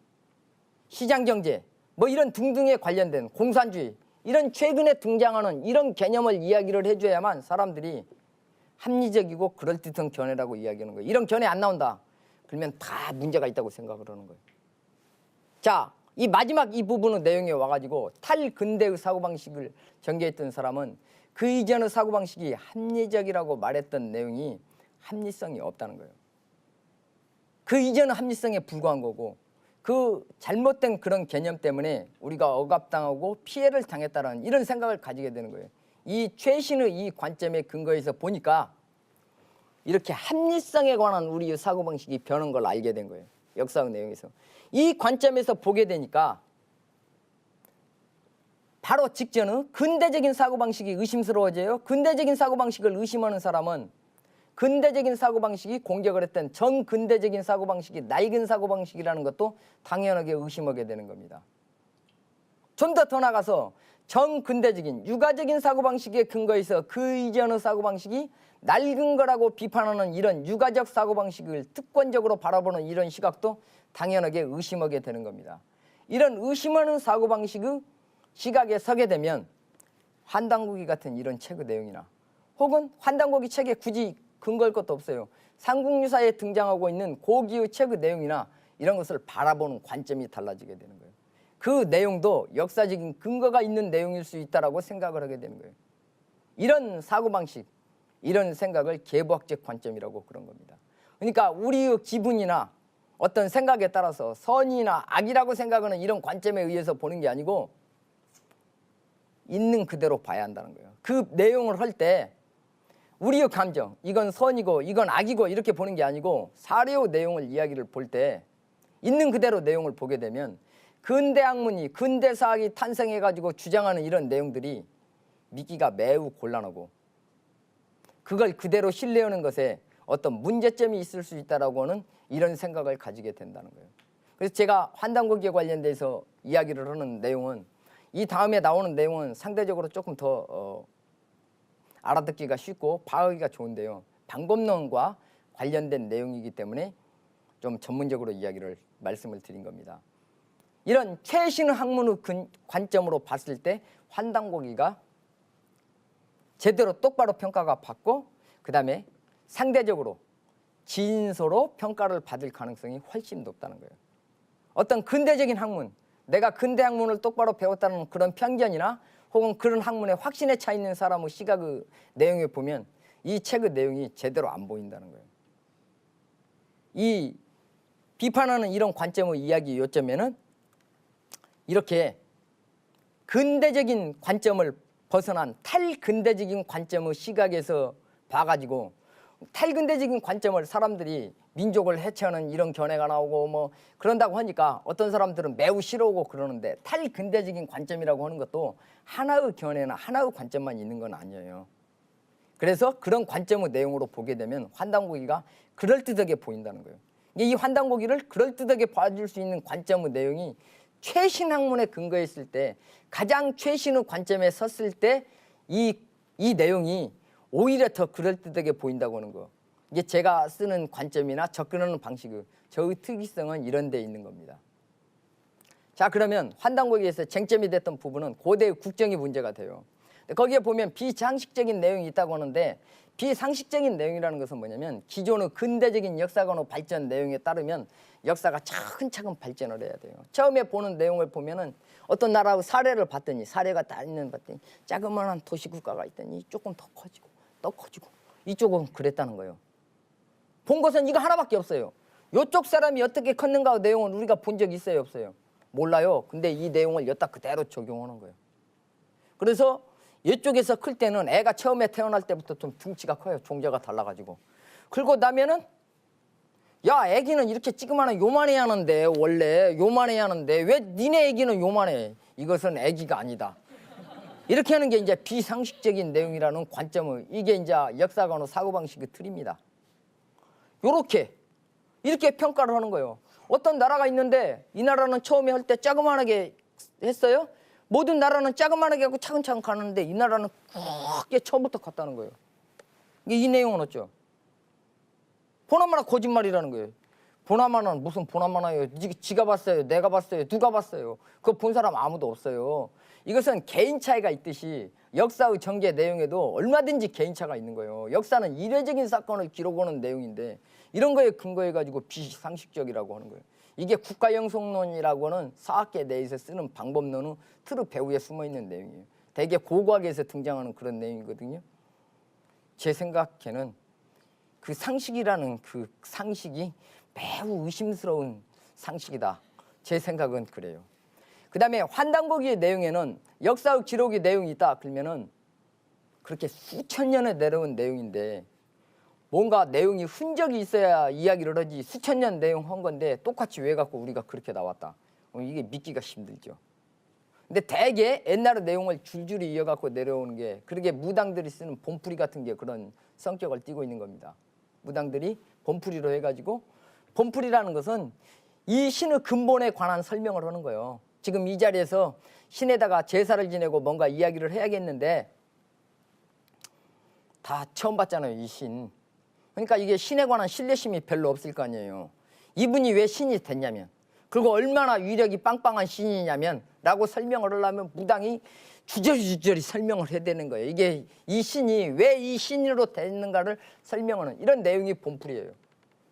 시장경제 뭐 이런 등등에 관련된 공산주의 이런 최근에 등장하는 이런 개념을 이야기를 해줘야만 사람들이 합리적이고 그럴듯한 견해라고 이야기하는 거예요. 이런 견해 안 나온다. 그러면 다 문제가 있다고 생각을 하는 거예요. 자, 이 마지막 이 부분의 내용에 와가지고 탈근대의 사고방식을 전개했던 사람은 그 이전의 사고방식이 합리적이라고 말했던 내용이 합리성이 없다는 거예요. 그 이전은 합리성에 불과한 거고 그 잘못된 그런 개념 때문에 우리가 억압당하고 피해를 당했다는 이런 생각을 가지게 되는 거예요. 이 최신의 이 관점에 근거해서 보니까 이렇게 합리성에 관한 우리의 사고방식이 변한 걸 알게 된 거예요. 역사의 내용에서. 이 관점에서 보게 되니까 바로 직전의 근대적인 사고방식이 의심스러워져요. 근대적인 사고방식을 의심하는 사람은 근대적인 사고방식이 공격을 했던 정근대적인 사고방식이 낡은 사고방식이라는 것도 당연하게 의심하게 되는 겁니다. 좀 더 나가서 정근대적인 유가적인 사고방식에 근거해서 그 이전의 사고방식이 낡은 거라고 비판하는 이런 유가적 사고방식을 특권적으로 바라보는 이런 시각도 당연하게 의심하게 되는 겁니다. 이런 의심하는 사고방식의 시각에 서게 되면 환단고기 같은 이런 책의 내용이나 혹은 환단고기 책에 굳이 근거할 것도 없어요. 삼국유사에 등장하고 있는 고기의 책의 내용이나 이런 것을 바라보는 관점이 달라지게 되는 거예요. 그 내용도 역사적인 근거가 있는 내용일 수 있다고 생각을 하게 되는 거예요. 이런 사고방식, 이런 생각을 계보학적 관점이라고 그런 겁니다. 그러니까 우리의 기분이나 어떤 생각에 따라서 선이나 악이라고 생각하는 이런 관점에 의해서 보는 게 아니고 있는 그대로 봐야 한다는 거예요. 그 내용을 할 때 우리의 감정, 이건 선이고 이건 악이고 이렇게 보는 게 아니고 사례의 내용을 이야기를 볼 때 있는 그대로 내용을 보게 되면 근대학문이 근대사학이 탄생해가지고 주장하는 이런 내용들이 믿기가 매우 곤란하고 그걸 그대로 신뢰하는 것에 어떤 문제점이 있을 수 있다라고 하는 이런 생각을 가지게 된다는 거예요. 그래서 제가 환단고기에 관련돼서 이야기를 하는 내용은 이 다음에 나오는 내용은 상대적으로 조금 더 알아듣기가 쉽고 파악하기가 좋은데요. 방법론과 관련된 내용이기 때문에 좀 전문적으로 말씀을 드린 겁니다. 이런 최신 학문의 관점으로 봤을 때 환단고기가 제대로 똑바로 평가가 받고 그다음에 상대적으로 진소로 평가를 받을 가능성이 훨씬 높다는 거예요. 어떤 근대적인 학문, 내가 근대 학문을 똑바로 배웠다는 그런 편견이나 혹은 그런 학문에 확신에 차 있는 사람의 시각의 내용에 보면 이 책의 내용이 제대로 안 보인다는 거예요. 이 비판하는 이런 관점의 이야기 요점에는 이렇게 근대적인 관점을 벗어난 탈근대적인 관점의 시각에서 봐가지고 탈근대적인 관점을 사람들이 민족을 해체하는 이런 견해가 나오고 뭐 그런다고 하니까 어떤 사람들은 매우 싫어하고 그러는데 탈근대적인 관점이라고 하는 것도 하나의 견해나 하나의 관점만 있는 건 아니에요. 그래서 그런 관점의 내용으로 보게 되면 환단고기가 그럴듯하게 보인다는 거예요. 이 환단고기를 그럴듯하게 봐줄 수 있는 관점의 내용이 최신 학문에 근거했을 때 가장 최신의 관점에 섰을 때 이 내용이 오히려 더 그럴듯하게 보인다고 하는 거. 이게 제가 쓰는 관점이나 접근하는 방식의 저의 특이성은 이런 데 있는 겁니다. 자, 그러면 환단고기에서 쟁점이 됐던 부분은 고대의 국정이 문제가 돼요. 거기에 보면 비상식적인 내용이 있다고 하는데 비상식적인 내용이라는 것은 뭐냐면 기존의 근대적인 역사관의 발전 내용에 따르면 역사가 차근차근 발전을 해야 돼요. 처음에 보는 내용을 보면은 어떤 나라의 사례를 봤더니 사례가 다 있는 봤더니 자그마한 도시국가가 있더니 조금 더 커지고 더 커지고 이쪽은 그랬다는 거예요. 본 것은 이거 하나밖에 없어요. 이쪽 사람이 어떻게 컸는가 내용은 우리가 본 적 있어요 없어요? 몰라요. 근데 이 내용을 여기다 그대로 적용하는 거예요. 그래서 이쪽에서 클 때는 애가 처음에 태어날 때부터 좀 등치가 커요. 종자가 달라가지고. 그리고 나면은 야 애기는 이렇게 찌그마한 요만해야 하는데 원래 요만해야 하는데 왜 니네 애기는 요만해? 이것은 애기가 아니다. 이렇게 하는 게 이제 비상식적인 내용이라는 관점을 이게 이제 역사관의 사고방식의 틀입니다. 이렇게 평가를 하는 거예요. 어떤 나라가 있는데 이 나라는 처음에 할 때 자그만하게 했어요. 모든 나라는 자그만하게 하고 차근차근 가는데 이 나라는 크게 처음부터 갔다는 거예요. 이 내용은 어쩌? 보나마나 거짓말이라는 거예요. 보나마나는 무슨 보나마나예요. 지가 봤어요. 내가 봤어요. 누가 봤어요. 그거 본 사람 아무도 없어요. 이것은 개인 차이가 있듯이 역사의 전개 내용에도 얼마든지 개인차가 있는 거예요. 역사는 이례적인 사건을 기록하는 내용인데 이런 거에 근거해가지고 비상식적이라고 하는 거예요. 이게 국가영속론이라고 하는 사학계 내에서 쓰는 방법론의 틀의 배후에 숨어있는 내용이에요. 대개 고고학에서 등장하는 그런 내용이거든요. 제 생각에는 그 상식이라는 그 상식이 매우 의심스러운 상식이다. 제 생각은 그래요. 그 다음에 환단고기의 내용에는 역사의 기록의 내용이 있다. 그러면은 그렇게 수천 년에 내려온 내용인데 뭔가 내용이 흔적이 있어야 이야기를 하지 수천 년 내용 한 건데 똑같이 왜 갖고 우리가 그렇게 나왔다. 이게 믿기가 힘들죠. 근데 대개 옛날의 내용을 줄줄이 이어갖고 내려오는 게 그렇게 무당들이 쓰는 본풀이 같은 게 그런 성격을 띠고 있는 겁니다. 무당들이 본풀이로 해가지고 본풀이라는 것은 이 신의 근본에 관한 설명을 하는 거예요. 지금 이 자리에서 신에다가 제사를 지내고 뭔가 이야기를 해야겠는데 다 처음 봤잖아요, 이 신. 그러니까 이게 신에 관한 신뢰심이 별로 없을 거 아니에요. 이분이 왜 신이 됐냐면 그리고 얼마나 위력이 빵빵한 신이냐면 라고 설명을 하려면 무당이 주저리 설명을 해야 되는 거예요. 이게 이 신이 왜 이 신으로 됐는가를 설명하는 이런 내용이 본풀이에요.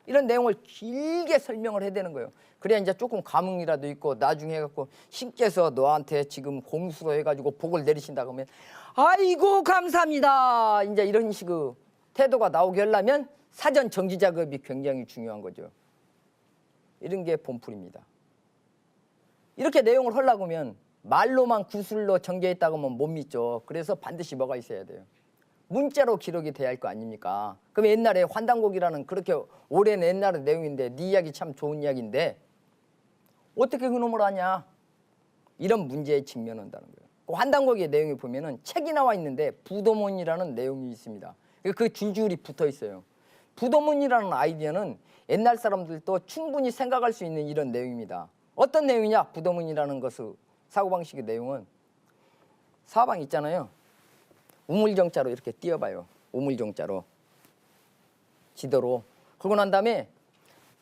이런 내용을 길게 설명을 해야 되는 거예요. 그래야 이제 조금 감흥이라도 있고 나중에 해갖고 신께서 너한테 지금 공수로 해가지고 복을 내리신다 그러면 아이고 감사합니다. 이제 이런 식의 태도가 나오게 하려면 사전 정지 작업이 굉장히 중요한 거죠. 이런 게 본풀입니다. 이렇게 내용을 하려고 하면 말로만 구술로 전개했다고 하면 못 믿죠. 그래서 반드시 뭐가 있어야 돼요. 문자로 기록이 돼야 할 거 아닙니까? 그럼 옛날에 환단곡이라는 그렇게 오랜 옛날의 내용인데 네 이야기 참 좋은 이야기인데 어떻게 그놈을 하냐? 이런 문제에 직면한다는 거예요. 그 환단곡의 내용에 보면은 책이 나와 있는데 부도문이라는 내용이 있습니다. 그 줄줄이 붙어 있어요. 부도문이라는 아이디어는 옛날 사람들도 충분히 생각할 수 있는 이런 내용입니다. 어떤 내용이냐? 부도문이라는 것의 사고방식의 내용은 사방 있잖아요. 우물정자로 이렇게 띄어봐요. 우물정자로 지도로. 그러고 난 다음에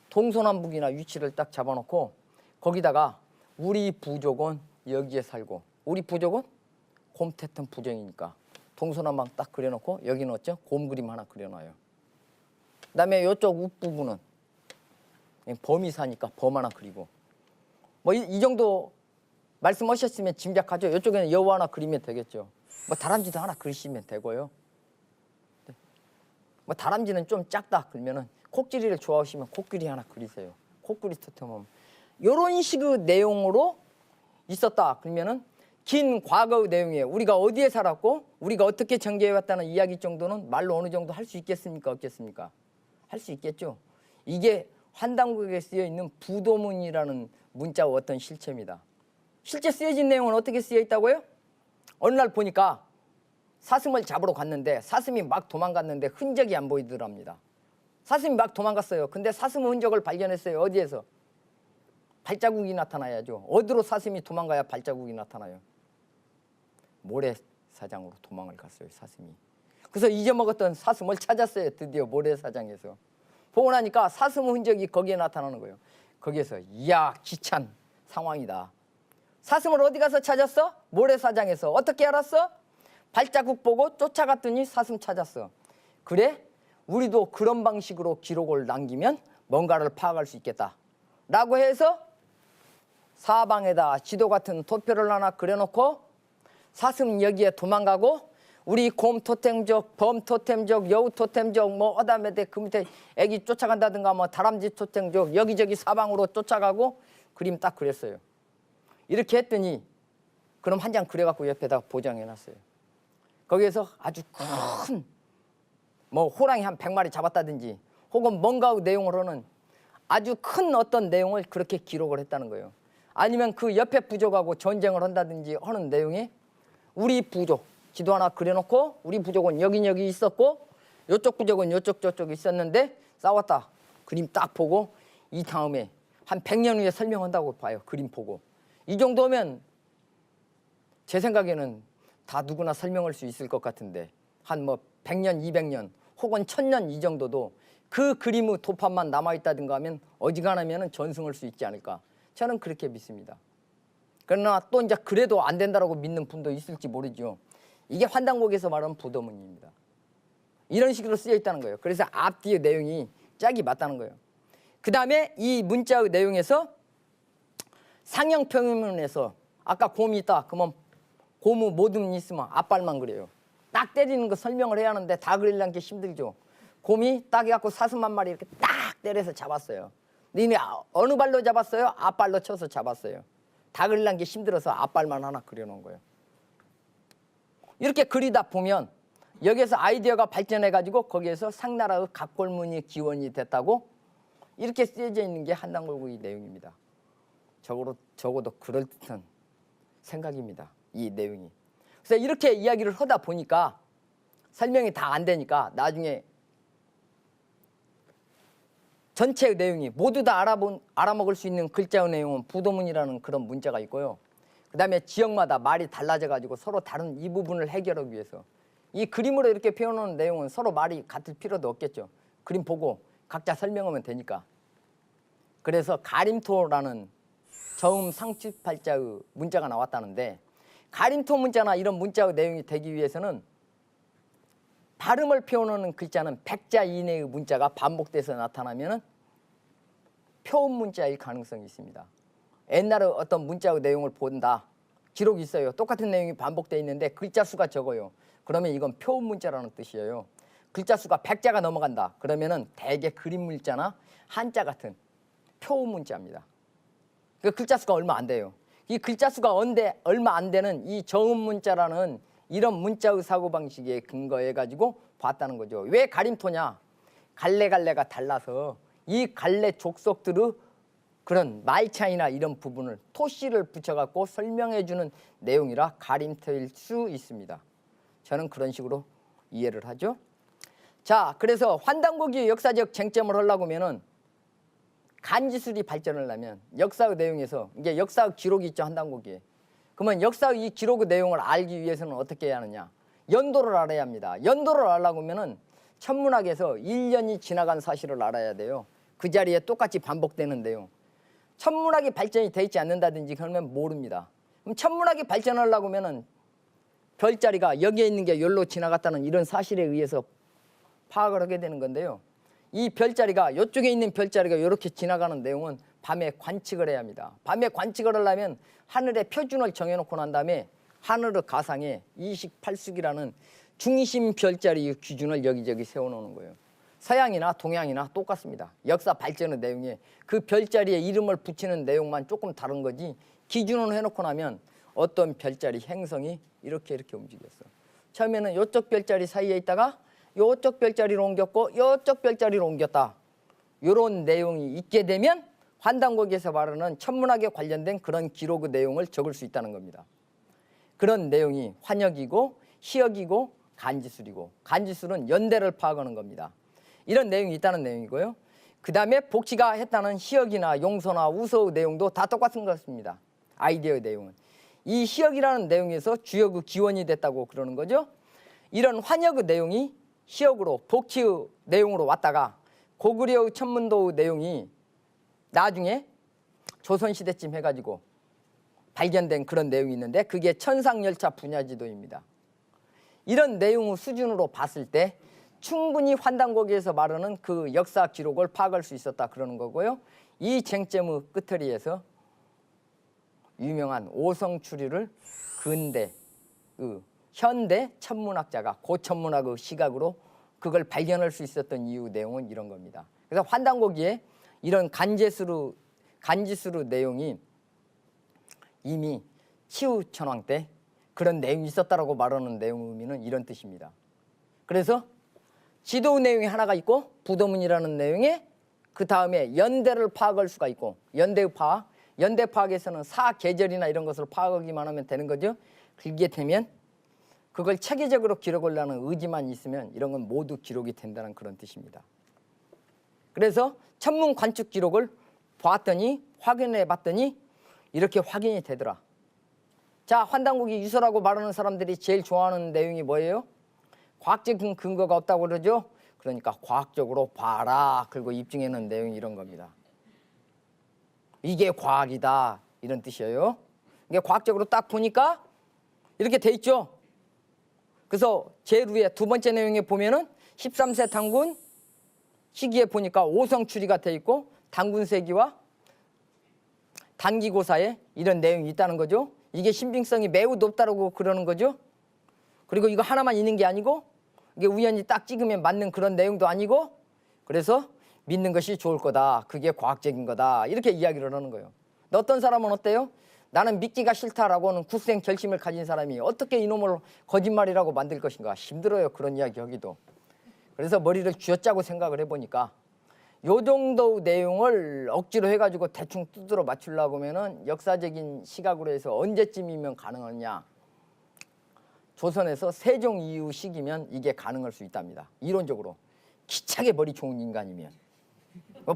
동서남북이나 위치를 딱 잡아놓고 거기다가 우리 부족은 여기에 살고 우리 부족은 곰태튼 부정이니까 동서남북 딱 그려놓고 여기는 어쩌? 곰 그림 하나 그려놔요. 그다음에 이쪽 윗부분은 범이 사니까 범 하나 그리고 뭐 이 정도 말씀하셨으면 짐작하죠. 이쪽에는 여우 하나 그리면 되겠죠. 뭐 다람쥐도 하나 그리시면 되고요. 뭐 다람쥐는 좀 작다 그러면은 코끼리를 좋아하시면 코끼리 하나 그리세요. 코끼리 토템은 이런 식의 내용으로 있었다 그러면은 긴 과거의 내용이에요. 우리가 어디에 살았고 우리가 어떻게 전개해왔다는 이야기 정도는 말로 어느 정도 할 수 있겠습니까? 없겠습니까? 할 수 있겠죠. 이게 환단국에 쓰여있는 부도문이라는 문자와 어떤 실체입니다. 실제 쓰여진 내용은 어떻게 쓰여 있다고요? 어느 날 보니까 사슴을 잡으러 갔는데 사슴이 막 도망갔는데 흔적이 안 보이더랍니다. 사슴이 막 도망갔어요. 근데 사슴의 흔적을 발견했어요. 어디에서? 발자국이 나타나야죠. 어디로 사슴이 도망가야 발자국이 나타나요? 모래사장으로 도망을 갔어요. 사슴이. 그래서 잊어먹었던 사슴을 찾았어요. 드디어 모래사장에서. 보고 나니까 사슴의 흔적이 거기에 나타나는 거예요. 거기에서 이야 귀찬 상황이다. 사슴을 어디 가서 찾았어? 모래사장에서. 어떻게 알았어? 발자국 보고 쫓아갔더니 사슴 찾았어. 그래? 우리도 그런 방식으로 기록을 남기면 뭔가를 파악할 수 있겠다 라고 해서 사방에다 지도 같은 도표를 하나 그려놓고 사슴 여기에 도망가고 우리 곰 토템족, 범 토템족, 여우 토템족 뭐 그다음에 그 밑에 애기 쫓아간다든가 뭐 다람쥐 토템족 여기저기 사방으로 쫓아가고 그림 딱 그렸어요. 이렇게 했더니 그럼 한 장 그려갖고 옆에다 보장해놨어요. 거기에서 아주 큰 뭐 호랑이 한 100마리 잡았다든지 혹은 뭔가의 내용으로는 아주 큰 어떤 내용을 그렇게 기록을 했다는 거예요. 아니면 그 옆에 부족하고 전쟁을 한다든지 하는 내용이 우리 부족 지도 하나 그려놓고 우리 부족은 여기 있었고 이쪽 부족은 이쪽 저쪽 있었는데 싸웠다. 그림 딱 보고 이 다음에 한 100년 후에 설명한다고 봐요. 그림 보고. 이 정도면 제 생각에는 다 누구나 설명할 수 있을 것 같은데 한 뭐 100년, 200년 혹은 1000년 이 정도도 그 그림의 도판만 남아있다든가 하면 어지간하면 전승할 수 있지 않을까. 저는 그렇게 믿습니다. 그러나 또 이제 그래도 안 된다라고 믿는 분도 있을지 모르죠. 이게 환단곡에서 말하는 부도문입니다. 이런 식으로 쓰여 있다는 거예요. 그래서 앞뒤의 내용이 짝이 맞다는 거예요. 그 다음에 이 문자의 내용에서 상형평면에서 아까 곰이 있다. 그러면 곰의 모든 있으면 앞발만 그래요. 딱 때리는 거 설명을 해야 하는데 다 그리려는 게 힘들죠. 곰이 딱 해갖고 사슴 한 마리 이렇게 딱 때려서 잡았어요. 근데 어느 발로 잡았어요? 앞발로 쳐서 잡았어요. 다 그리려는 게 힘들어서 앞발만 하나 그려놓은 거예요. 이렇게 그리다 보면 여기에서 아이디어가 발전해가지고 거기에서 상나라의 갑골문이 기원이 됐다고 이렇게 쓰여져 있는 게 한단골구의 내용입니다. 적어도 그럴듯한 생각입니다. 이 내용이. 그래서 이렇게 이야기를 하다 보니까 설명이 다 안 되니까 나중에 전체의 내용이 모두 다 알아먹을 수 있는 글자의 내용은 부도문이라는 그런 문자가 있고요. 그 다음에 지역마다 말이 달라져가지고 서로 다른 이 부분을 해결하기 위해서 이 그림으로 이렇게 표현하는 내용은 서로 말이 같을 필요도 없겠죠. 그림 보고 각자 설명하면 되니까. 그래서 가림토라는 저음 상추팔자의 문자가 나왔다는데 가림토 문자나 이런 문자의 내용이 되기 위해서는 발음을 표현하는 글자는 100자 이내의 문자가 반복돼서 나타나면 표음 문자일 가능성이 있습니다. 옛날에 어떤 문자의 내용을 본다. 기록이 있어요. 똑같은 내용이 반복되어 있는데 글자 수가 적어요. 그러면 이건 표음 문자라는 뜻이에요. 글자 수가 100자가 넘어간다. 그러면은 대개 그림 문자나 한자 같은 표음 문자입니다. 그 글자 수가 얼마 안 돼요. 이 글자 수가 얼마 안 되는 이 저음 문자라는 이런 문자의 사고방식에 근거해 가지고 봤다는 거죠. 왜 가림토냐? 갈래가 달라서 이 갈래 족속들의 그런 말 차이나 이런 부분을 토씨를 붙여갖고 설명해주는 내용이라 가림토일 수 있습니다. 저는 그런 식으로 이해를 하죠. 자, 그래서 환단고기의 역사적 쟁점을 하려고 하면은 간지술이 발전을 하면 역사의 내용에서 이게 역사의 기록이 있죠. 환단고기에. 그러면 역사의 이 기록의 내용을 알기 위해서는 어떻게 해야 하느냐? 연도를 알아야 합니다. 연도를 알려고 하면은 천문학에서 1년이 지나간 사실을 알아야 돼요. 그 자리에 똑같이 반복되는 내용. 천문학이 발전이 돼 있지 않는다든지 그러면 모릅니다. 그럼 천문학이 발전하려고 하면은 별자리가 여기에 있는 게 여기로 지나갔다는 이런 사실에 의해서 파악을 하게 되는 건데요. 이 별자리가 이쪽에 있는 별자리가 이렇게 지나가는 내용은 밤에 관측을 해야 합니다. 밤에 관측을 하려면 하늘에 표준을 정해놓고 난 다음에 하늘의 가상에 28숙이라는 중심 별자리 기준을 여기저기 세워놓는 거예요. 서양이나 동양이나 똑같습니다. 역사 발전의 내용에 그 별자리에 이름을 붙이는 내용만 조금 다른 거지 기준을 해놓고 나면 어떤 별자리 행성이 이렇게 움직였어. 처음에는 이쪽 별자리 사이에 있다가 이쪽 별자리로 옮겼고 이쪽 별자리로 옮겼다. 이런 내용이 있게 되면 환단고기에서 말하는 천문학에 관련된 그런 기록의 내용을 적을 수 있다는 겁니다. 그런 내용이 환역이고 희역이고 간지술이고, 간지술은 연대를 파악하는 겁니다. 이런 내용이 있다는 내용이고요. 그 다음에 복치가 했다는 희역이나 용서나 우서의 내용도 다 똑같은 것입니다. 아이디어의 내용은. 이 희역이라는 내용에서 주역의 기원이 됐다고 그러는 거죠. 이런 환역의 내용이 희역으로 복치의 내용으로 왔다가 고구려의 천문도의 내용이 나중에 조선시대쯤 해가지고 발견된 그런 내용이 있는데 그게 천상열차 분야지도입니다. 이런 내용의 수준으로 봤을 때 충분히 환단고기에서 말하는 그 역사 기록을 파악할 수 있었다 그러는 거고요. 이 쟁점의 끝터리에서 유명한 오성추리를 근대, 현대 천문학자가 고천문학의 시각으로 그걸 발견할 수 있었던 이유 내용은 이런 겁니다. 그래서 환단고기에 이런 간지수의 내용이 이미 치우천왕 때 그런 내용이 있었다라고 말하는 내용의 의미는 이런 뜻입니다. 그래서 지도 내용이 하나가 있고 부도문이라는 내용에 그 다음에 연대를 파악할 수가 있고 연대 파악에서는 사계절이나 이런 것을 파악하기만 하면 되는 거죠. 그게 되면 그걸 체계적으로 기록하려는 의지만 있으면 이런 건 모두 기록이 된다는 그런 뜻입니다. 그래서 천문 관측 기록을 봤더니 확인해 봤더니 이렇게 확인이 되더라. 자, 환단고기 유서라고 말하는 사람들이 제일 좋아하는 내용이 뭐예요? 과학적인 근거가 없다고 그러죠. 그러니까 과학적으로 봐라. 그리고 입증해놓은 내용이 이런 겁니다. 이게 과학이다 이런 뜻이에요. 이게 과학적으로 딱 보니까 이렇게 돼 있죠. 그래서 제일 위에 두 번째 내용에 보면은 13세 단군 시기에 보니까 오성추리가 돼 있고 단군세기와 단기고사에 이런 내용이 있다는 거죠. 이게 신빙성이 매우 높다고 그러는 거죠. 그리고 이거 하나만 있는 게 아니고 이게 우연히 딱 찍으면 맞는 그런 내용도 아니고 그래서 믿는 것이 좋을 거다. 그게 과학적인 거다. 이렇게 이야기를 하는 거예요. 근데 어떤 사람은 어때요? 나는 믿기가 싫다라고는 굳센 결심을 가진 사람이 어떻게 이놈을 거짓말이라고 만들 것인가. 힘들어요. 그런 이야기 하기도. 그래서 머리를 쥐어짜고 생각을 해보니까 요 정도 내용을 억지로 해가지고 대충 두드러 맞추려고 하면은 역사적인 시각으로 해서 언제쯤이면 가능하냐. 조선에서 세종 이후 시기면 이게 가능할 수 있답니다. 이론적으로. 기차게 머리 좋은 인간이면.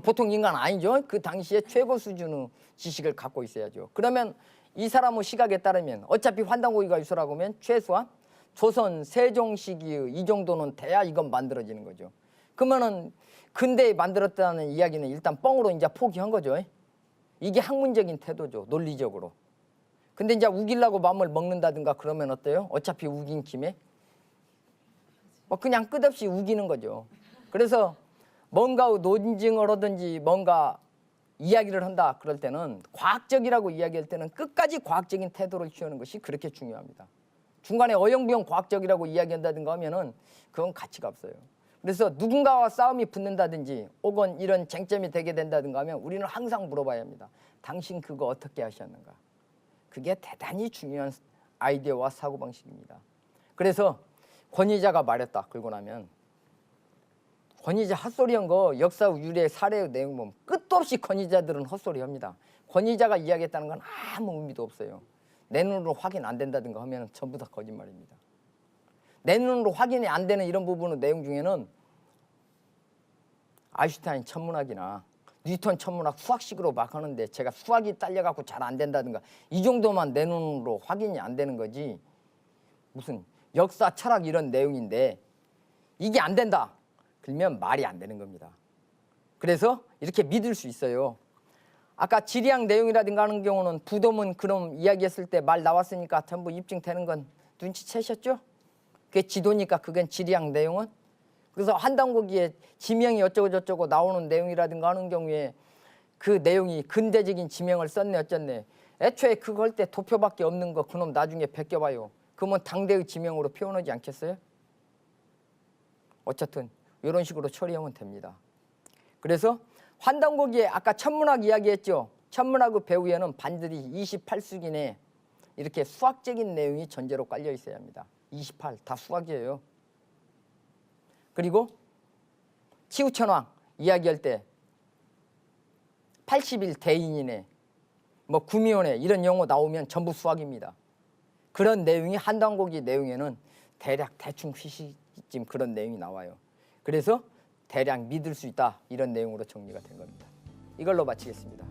보통 인간 아니죠. 그 당시에 최고 수준의 지식을 갖고 있어야죠. 그러면 이 사람의 시각에 따르면 어차피 환단고기가 유서라고 하면 최소한 조선 세종 시기의 이 정도는 돼야 이건 만들어지는 거죠. 그러면은 근대에 만들었다는 이야기는 일단 뻥으로 이제 포기한 거죠. 이게 학문적인 태도죠. 논리적으로. 근데 이제 우기려고 마음을 먹는다든가 그러면 어때요? 어차피 우긴 김에 그냥 끝없이 우기는 거죠. 그래서 뭔가 논증을 하든지 뭔가 이야기를 한다 그럴 때는 과학적이라고 이야기할 때는 끝까지 과학적인 태도를 취하는 것이 그렇게 중요합니다. 중간에 어영부영 과학적이라고 이야기한다든가 하면은 그건 가치가 없어요. 그래서 누군가와 싸움이 붙는다든지 혹은 이런 쟁점이 되게 된다든가 하면 우리는 항상 물어봐야 합니다. 당신 그거 어떻게 하셨는가? 그게 대단히 중요한 아이디어와 사고방식입니다. 그래서 권위자가 말했다 그러고 나면 권위자 헛소리한 거 역사 유래 사례의 내용 보면 끝도 없이 권위자들은 헛소리 합니다. 권위자가 이야기했다는 건 아무 의미도 없어요. 내 눈으로 확인 안 된다든가 하면 전부 다 거짓말입니다. 내 눈으로 확인이 안 되는 이런 부분의 내용 중에는 아인슈타인 천문학이나 뉴턴 천문학 수학식으로 막 하는데 제가 수학이 딸려갖고 잘 안 된다든가 이 정도만 내 눈으로 확인이 안 되는 거지 무슨 역사 철학 이런 내용인데 이게 안 된다 그러면 말이 안 되는 겁니다. 그래서 이렇게 믿을 수 있어요. 아까 지리학 내용이라든가 하는 경우는 부도문 그럼 이야기했을 때 말 나왔으니까 전부 입증되는 건 눈치채셨죠? 그게 지도니까 그건 지리학 내용은. 그래서 한단고기에 지명이 어쩌고 저쩌고 나오는 내용이라든가 하는 경우에 그 내용이 근대적인 지명을 썼네 어쩌네. 애초에 그거 할 때 도표밖에 없는 거 그놈 나중에 베껴봐요. 그러면 당대의 지명으로 표현하지 않겠어요? 어쨌든 이런 식으로 처리하면 됩니다. 그래서 환단고기에 아까 천문학 이야기했죠. 천문학의 배후에는 반드시 28수기 내 이렇게 수학적인 내용이 전제로 깔려 있어야 합니다. 28 다 수학이에요. 그리고 치우천왕 이야기할 때 80일 대인이네 뭐 구미호네 이런 용어 나오면 전부 수학입니다. 그런 내용이 한단고기 내용에는 대략 대충 휘시쯤 그런 내용이 나와요. 그래서 대략 믿을 수 있다 이런 내용으로 정리가 된 겁니다. 이걸로 마치겠습니다.